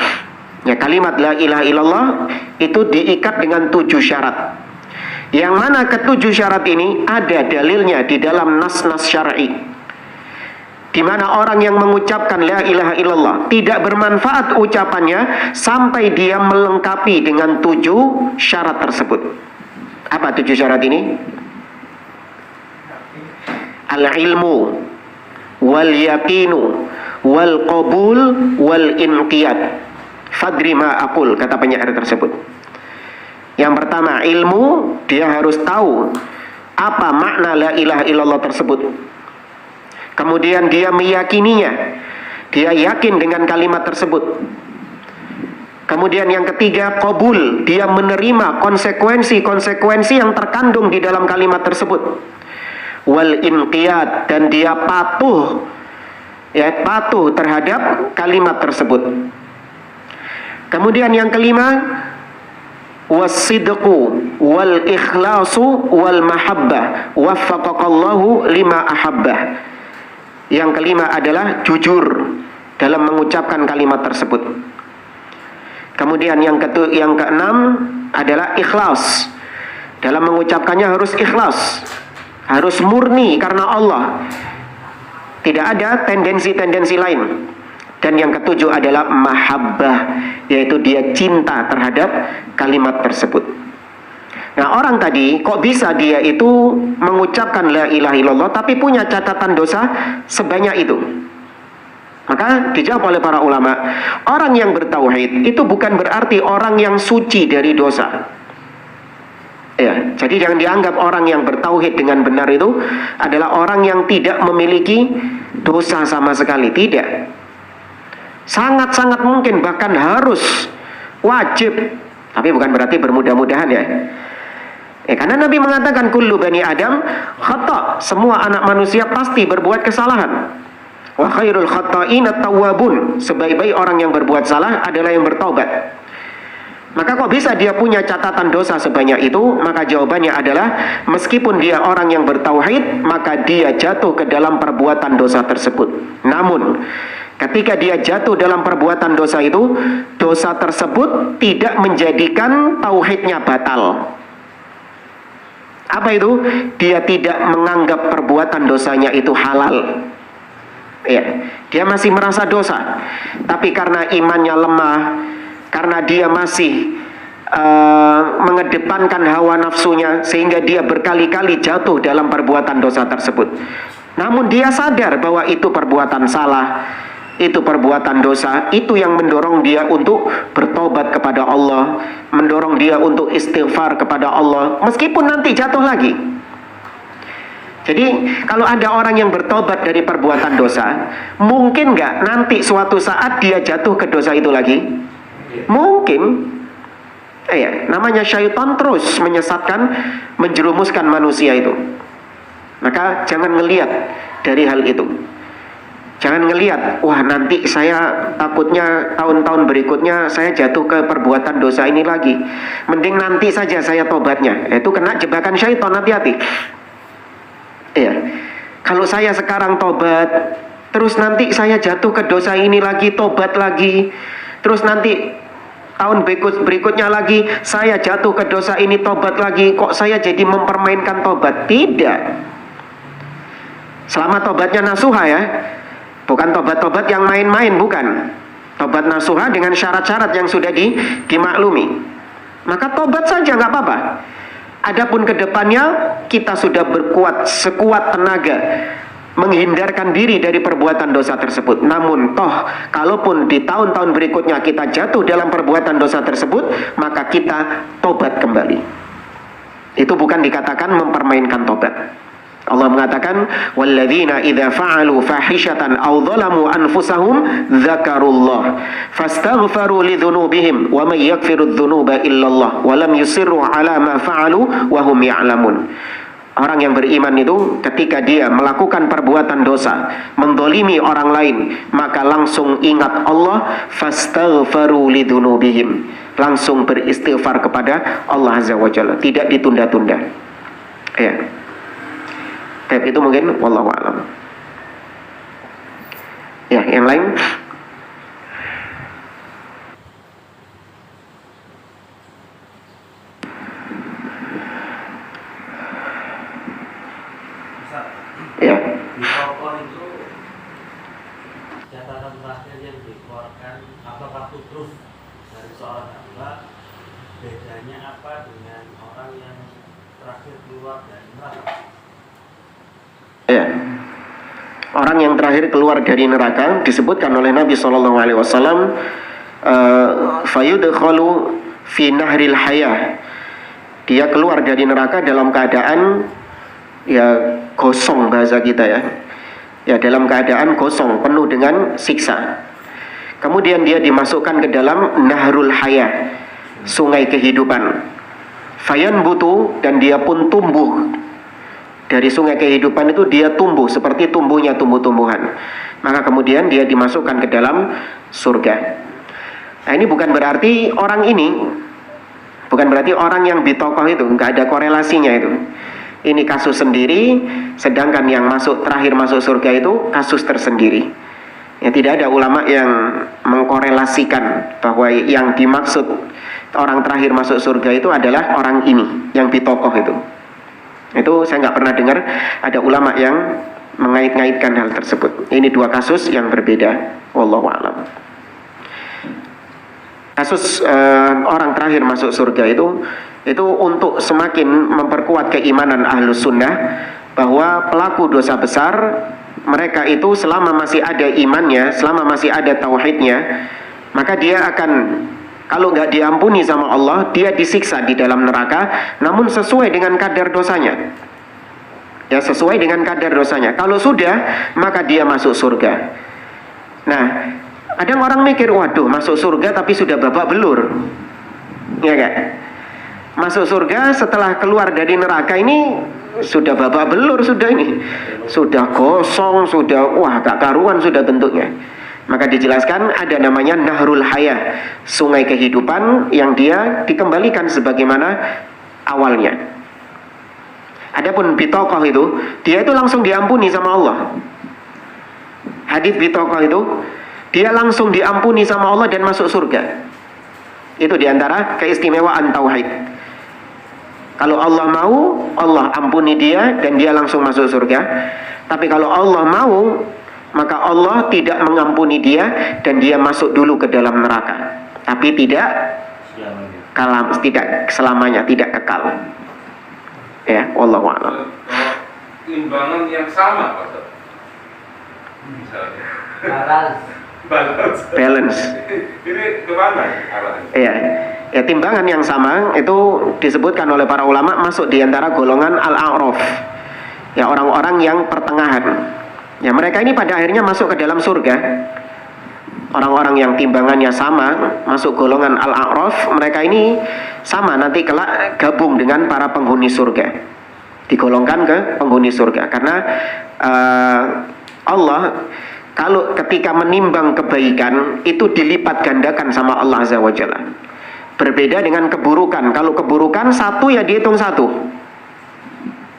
Ya, kalimat la ilaha illallah itu diikat dengan 7 syarat. Yang mana ke-7 syarat ini ada dalilnya di dalam nas-nas syar'i, di mana orang yang mengucapkan la ilaha illallah tidak bermanfaat ucapannya sampai dia melengkapi dengan 7 syarat tersebut. Apa 7 syarat ini? Al-ilmu wal yaqinu wal qabul wal inqiyad. Fadri ma aqul, kata penyair tersebut. Yang pertama, ilmu, dia harus tahu apa makna la ilaha illallah tersebut. Kemudian dia meyakininya, dia yakin dengan kalimat tersebut. Kemudian yang ketiga, qabul, dia menerima konsekuensi-konsekuensi yang terkandung di dalam kalimat tersebut. Wal inqiyad, dan dia patuh, ya, patuh terhadap kalimat tersebut. Kemudian yang kelima, wasidqu wal ikhlasu wal mahabbah waffaqakallahu lima ahabbah. Yang kelima adalah jujur dalam mengucapkan kalimat tersebut. Kemudian yang keenam adalah ikhlas. Dalam mengucapkannya harus ikhlas, harus murni karena Allah, tidak ada tendensi-tendensi lain. Dan yang ketujuh adalah mahabbah, yaitu dia cinta terhadap kalimat tersebut. Nah, orang tadi kok bisa dia itu mengucapkan la ilaha illallah tapi punya catatan dosa sebanyak itu? Maka dijawab oleh para ulama, orang yang bertauhid itu bukan berarti orang yang suci dari dosa. Ya, jadi jangan dianggap orang yang bertauhid dengan benar itu adalah orang yang tidak memiliki dosa sama sekali. Tidak. Sangat-sangat mungkin, bahkan harus, wajib. Tapi bukan berarti bermudah-mudahan ya. Karena Nabi mengatakan kullu bani Adam khata', semua anak manusia pasti berbuat kesalahan. Wa khairul khata'ina tawwabun, sebaik-baik orang yang berbuat salah adalah yang bertaubat. Maka kok bisa dia punya catatan dosa sebanyak itu? Maka jawabannya adalah meskipun dia orang yang bertauhid, maka dia jatuh ke dalam perbuatan dosa tersebut. Namun Ketika dia jatuh dalam perbuatan dosa itu, dosa tersebut tidak menjadikan tauhidnya batal. Apa itu? Dia tidak menganggap perbuatan dosanya itu halal. Ya, dia masih merasa dosa. Tapi karena imannya lemah, karena dia masih mengedepankan hawa nafsunya, sehingga dia berkali-kali jatuh dalam perbuatan dosa tersebut. Namun dia sadar bahwa itu perbuatan salah, itu perbuatan dosa, itu yang mendorong dia untuk bertobat kepada Allah, mendorong dia untuk istighfar kepada Allah, meskipun nanti jatuh lagi. Jadi kalau ada orang yang bertobat dari perbuatan dosa, mungkin nggak nanti suatu saat dia jatuh ke dosa itu lagi? Mungkin. Namanya syaitan terus menyesatkan, menjerumuskan manusia itu. Maka jangan ngelihat dari hal itu. Jangan ngelihat, wah nanti saya takutnya tahun-tahun berikutnya saya jatuh ke perbuatan dosa ini lagi. Mending nanti saja saya tobatnya. Itu kena jebakan syaitan, hati-hati. Kalau saya sekarang tobat, terus nanti saya jatuh ke dosa ini lagi, tobat lagi, terus nanti tahun berikutnya lagi saya jatuh ke dosa ini, tobat lagi, kok saya jadi mempermainkan tobat? Tidak. Selama tobatnya nasuha ya, bukan tobat-tobat yang main-main, bukan. Tobat nasuha dengan syarat-syarat yang sudah dimaklumi. Maka tobat saja, nggak apa-apa. Adapun kedepannya kita sudah berkuat sekuat tenaga menghindarkan diri dari perbuatan dosa tersebut. Namun toh kalaupun di tahun-tahun berikutnya kita jatuh dalam perbuatan dosa tersebut, maka kita tobat kembali. Itu bukan dikatakan mempermainkan tobat. Allah mengatakan, walladzina idza fa'alu fahishatan aw dhalamu anfusahum dzakarullah fastaghfaru lidzunubihim wa may yaghfiru dzunuba illallah wa lam yusirru ala ma fa'alu wa hum ya'lamun. Orang yang beriman itu ketika dia melakukan perbuatan dosa, mendolimi orang lain, maka langsung ingat Allah, fastaghfaru lidzunubihim, langsung beristighfar kepada Allah Azza wa Jalla, tidak ditunda-tunda. Itu mungkin wallahu a'lam. Yang lain? Di pokok itu catatan terakhir yang dikeluarkan apakah putus dari seorang hamba, bedanya apa dengan orang yang terakhir keluar dari neraka? Orang yang terakhir keluar dari neraka disebutkan oleh Nabi SAW, fayudkhalu fi nahril hayah. Dia keluar dari neraka dalam keadaan gosong, bahasa kita dalam keadaan gosong, penuh dengan siksa. Kemudian dia dimasukkan ke dalam nahrul hayah, sungai kehidupan. Fayanbutu, dan dia pun tumbuh. Dari sungai kehidupan itu dia tumbuh seperti tumbuhnya tumbuh-tumbuhan. Maka kemudian dia dimasukkan ke dalam surga. Nah, ini bukan berarti orang yang bitokoh itu, nggak ada korelasinya itu. Ini kasus sendiri, sedangkan yang terakhir masuk surga itu kasus tersendiri. Tidak ada ulama yang mengkorelasikan bahwa yang dimaksud orang terakhir masuk surga itu adalah orang ini, yang bitokoh itu. Itu saya nggak pernah dengar ada ulama yang mengait-ngaitkan hal tersebut. Ini dua kasus yang berbeda. Wallahu a'lam. Kasus orang terakhir masuk surga itu untuk semakin memperkuat keimanan ahlus sunnah bahwa pelaku dosa besar, mereka itu selama masih ada imannya, selama masih ada tauhidnya, maka dia akan, kalau nggak diampuni sama Allah, dia disiksa di dalam neraka, namun sesuai dengan kadar dosanya. Sesuai dengan kadar dosanya. Kalau sudah, maka dia masuk surga. Nah, ada orang mikir, waduh, masuk surga tapi sudah babak belur. Ya kan? Masuk surga setelah keluar dari neraka ini sudah babak belur, sudah gosong, gak karuan sudah bentuknya. Maka dijelaskan ada namanya nahrul hayah, sungai kehidupan yang dia dikembalikan sebagaimana awalnya. Adapun bitokoh itu, dia itu langsung diampuni sama Allah. Hadits bitokoh itu, dia langsung diampuni sama Allah dan masuk surga. Itu diantara keistimewaan tauhid. Kalau Allah mau, Allah ampuni dia dan dia langsung masuk surga. Tapi kalau Allah mau, maka Allah tidak mengampuni dia dan dia masuk dulu ke dalam neraka. Tapi tidak selamanya, tidak kekal. Ya, wallahu a'lam. Timbangan yang sama, Pak Ustaz. Misalnya. Balance. Ini kemana arahnya? Iya. Ya, timbangan yang sama itu disebutkan oleh para ulama masuk di antara golongan al-a'raf. Ya, orang-orang yang pertengahan. Ya, mereka ini pada akhirnya masuk ke dalam surga. Orang-orang yang timbangannya sama masuk golongan al-a'raf, mereka ini sama nanti kelak gabung dengan para penghuni surga. Digolongkan ke penghuni surga karena Allah kalau ketika menimbang kebaikan itu dilipat gandakan sama Allah Azza wa Jalla. Berbeda dengan keburukan. Kalau keburukan satu ya dihitung satu.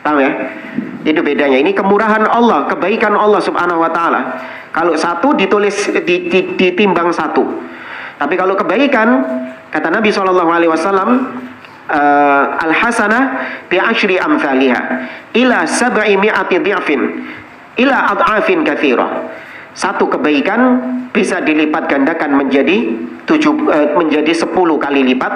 Paham ya? Itu bedanya. Ini kemurahan Allah, kebaikan Allah Subhanahu wa taala. Kalau satu ditulis ditimbang satu. Tapi kalau kebaikan kata Nabi SAW, al-hasanah bi asyri amsalihha ila 700 dhi'fin ila ad'afin katsirah. Satu kebaikan bisa dilipat gandakan menjadi 10 kali lipat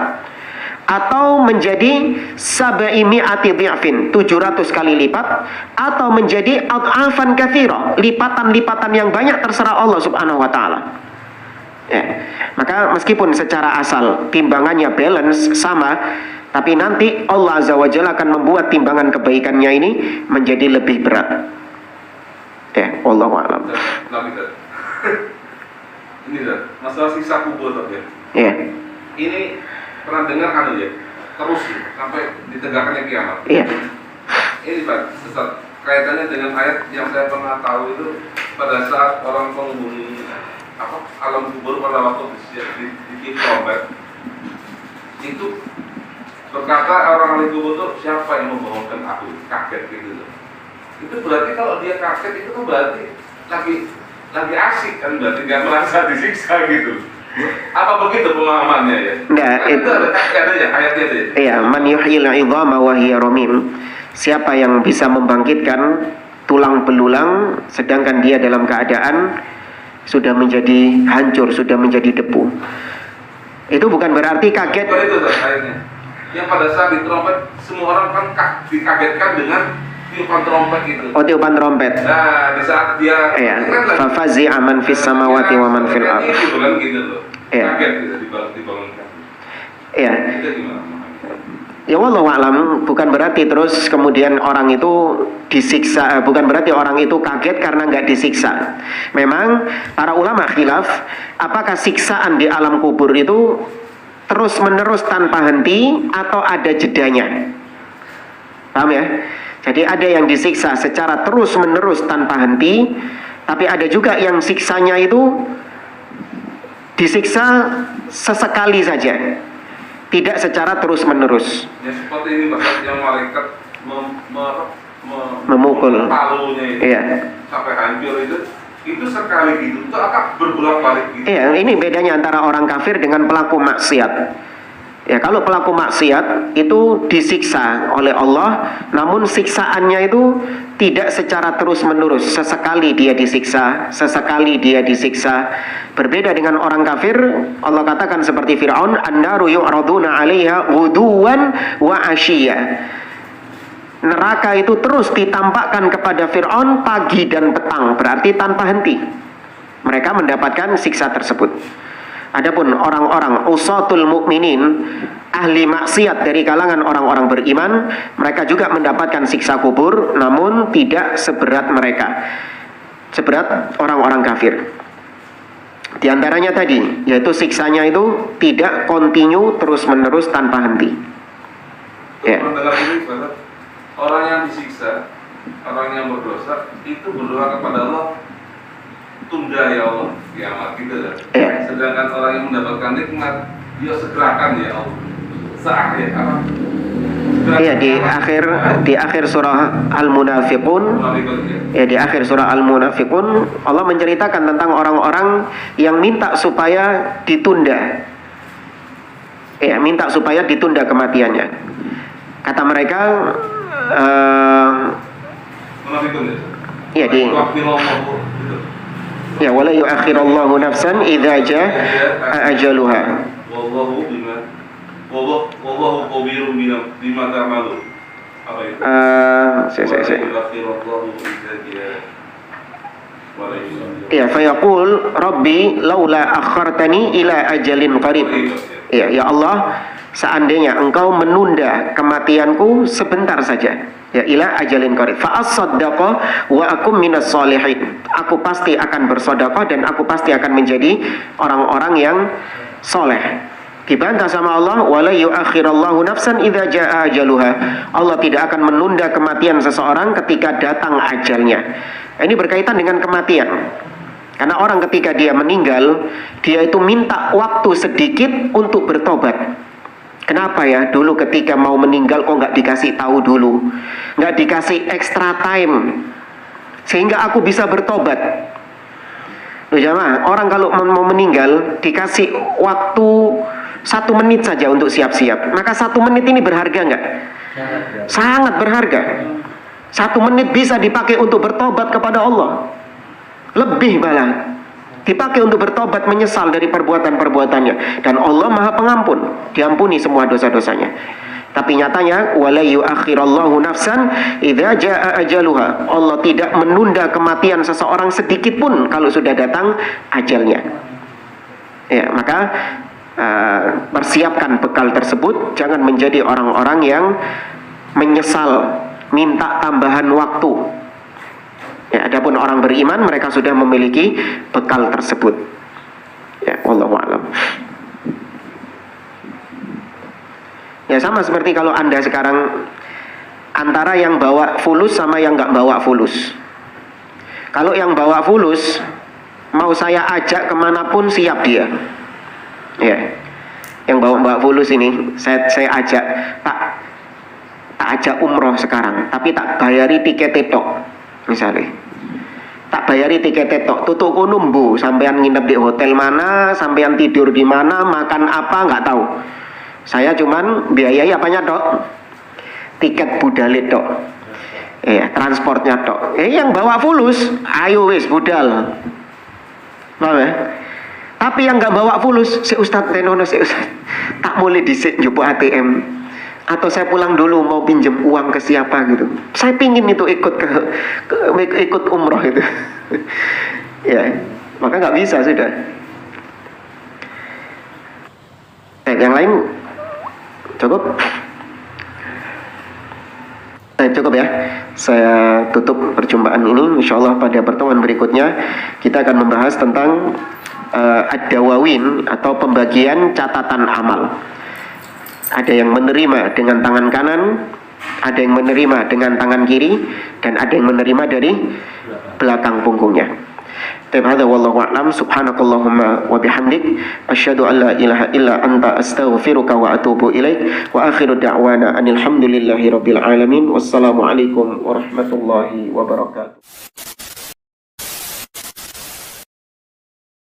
atau menjadi 700 dhi'fin 700 kali lipat atau menjadi ad'afan katsirah, lipatan-lipatan yang banyak terserah Allah Subhanahu wa taala. Ya. Maka meskipun secara asal timbangannya balance sama, tapi nanti Allah Azza wa Jalla akan membuat timbangan kebaikannya ini menjadi lebih berat. Ya, wallahu a'lam. Ini masalah siksa kubur tadi ya. Iya. Ini pernah dengar ya? Terus sampai ditegakkannya kiamat. Iya. Ini Pak, Ustaz, kaitannya dengan ayat yang saya pernah tahu itu pada saat orang penghuni alam kubur pada waktu di trompet itu berkata orang ahli kubur itu siapa yang membohongkan aku, kaget gitu. Itu berarti kalau dia kaget itu kan berarti lagi asik kan, berarti nggak merasa disiksa gitu. Apa begitu pemahamannya ya? Enggak, itu ada ya ayatnya itu. Iya, man yuhyil 'idhama wa hiya ramim. Siapa yang bisa membangkitkan tulang belulang sedangkan dia dalam keadaan sudah menjadi hancur, sudah menjadi debu. Itu bukan berarti kaget. Itu ayatnya. Yang pada saat di trompet semua orang kan dikagetkan dengan tiupan trompet itu. Oh, tiupan trompet. Nah, di saat dia fa fazi'a man fis samawati wa man fil ardh. Itu kan gitu loh. Iya. Kaget gitu dibangunkan. Iya. Itu gimana? Ya wallahu a'lam, bukan berarti terus kemudian orang itu disiksa, bukan berarti orang itu kaget karena nggak disiksa. Memang para ulama khilaf apakah siksaan di alam kubur itu terus menerus tanpa henti atau ada jedanya. Paham ya? Jadi ada yang disiksa secara terus menerus tanpa henti, tapi ada juga yang siksanya itu disiksa sesekali saja, tidak secara terus menerus. Ya seperti ini bahkan yang malaikat memukul palunya itu iya. Sampai hancur itu sekali gitu, itu akan berbulak-balik gitu. Iya, ini bedanya antara orang kafir dengan pelaku maksiat. Ya, kalau pelaku maksiat itu disiksa oleh Allah, namun siksaannya itu tidak secara terus-menerus. Sesekali dia disiksa, sesekali dia disiksa. Berbeda dengan orang kafir, Allah katakan seperti Fir'aun, "An-naru yu'raduna 'alaiha ghuduwan wa 'ashiyya." Neraka itu terus ditampakkan kepada Fir'aun pagi dan petang, berarti tanpa henti. Mereka mendapatkan siksa tersebut. Adapun orang-orang usatul mukminin, ahli maksiat dari kalangan orang-orang beriman, mereka juga mendapatkan siksa kubur, namun tidak seberat mereka, seberat orang-orang kafir. Di antaranya tadi, yaitu siksanya itu tidak kontinu terus-menerus tanpa henti. Ya. Mendengar ini, orang yang disiksa, orang yang berdosa, itu berdoa kepada Allah, tunda ya Allah, kiamat gitu kan. Yeah. Sedangkan orang yang mendapatkan nikmat, dia segerakan ya Allah. Segera Iya, di akhir surah Al-Munafiqun, ya di akhir surah Al-Munafiqun Allah menceritakan tentang orang-orang yang minta supaya ditunda. Ya, minta supaya ditunda kematiannya. Kata mereka ya di ya wala yu'akhirullahu nafsan idza jaa ajaluha. Wallahu khabirun bima ta'malun. Apa itu? Ya, fayaqul rabbi laula akhartani ila ajalin qarib. Ya Allah, seandainya engkau menunda kematianku sebentar saja, ya ila ajalin qarib, fa as-saddaqa wa akum minas sholihin. Aku pasti akan bersedekah dan aku pasti akan menjadi orang-orang yang soleh. Dibantah sama Allah, wala yu'akhirallahu nafsan idza jaa ajaluha. Allah tidak akan menunda kematian seseorang ketika datang ajalnya. Ini berkaitan dengan kematian. Karena orang ketika dia meninggal, dia itu minta waktu sedikit untuk bertobat. Kenapa ya? Dulu ketika mau meninggal kok nggak dikasih tahu dulu, nggak dikasih extra time, sehingga aku bisa bertobat. Loh jamaah, orang kalau mau meninggal dikasih waktu 1 menit saja untuk siap-siap, maka 1 menit ini berharga nggak? Sangat berharga. 1 menit bisa dipakai untuk bertobat kepada Allah. Lebih malah dipakai untuk bertobat, menyesal dari perbuatan-perbuatannya, dan Allah Maha Pengampun, diampuni semua dosa-dosanya. Tapi nyatanya wala yu'akhirallahu nafsan idza jaa ajaluha. Allah tidak menunda kematian seseorang sedikit pun kalau sudah datang ajalnya. Ya, maka persiapkan bekal tersebut, jangan menjadi orang-orang yang menyesal minta tambahan waktu. Ya, adapun orang beriman mereka sudah memiliki bekal tersebut. Ya, wallahu a'lam. Ya, sama seperti kalau Anda sekarang antara yang bawa fulus sama yang nggak bawa fulus. Kalau yang bawa fulus mau saya ajak kemanapun siap dia. Ya, yang bawa fulus ini saya ajak, tak ajak umroh sekarang, tapi tak bayari tiket tok, misalnya tak bayari tiket tok, tutuku numbu, sampean nginep di hotel mana, sampean tidur di mana, makan apa nggak tahu. Saya cuman biayai apanya tok, tiket budal tok, transportnya tok. Yang bawa fulus, ayo wis budal, mau ya? Tapi yang nggak bawa fulus, si Ustadz Tenono, si Ustadz tak boleh disik jupuk ATM, atau saya pulang dulu mau pinjem uang ke siapa gitu. Saya pingin itu ikut umroh itu. Ya, maka nggak bisa sudah. Yang lain cukup? Cukup ya. Saya tutup perjumpaan ini. Insyaallah pada pertemuan berikutnya kita akan membahas tentang ad-dawawin atau pembagian catatan amal. Ada yang menerima dengan tangan kanan, ada yang menerima dengan tangan kiri, dan ada yang menerima dari belakang punggungnya. Hadza wallahu a'lam. Subhanakallahumma wa bihamdik asyhadu an la ilaha illa anta astaghfiruka wa atubu ilaik. Wa akhiru da'wana anil hamdulillahi rabbil alamin. Wassalamu alaikum warahmatullahi wabarakatuh.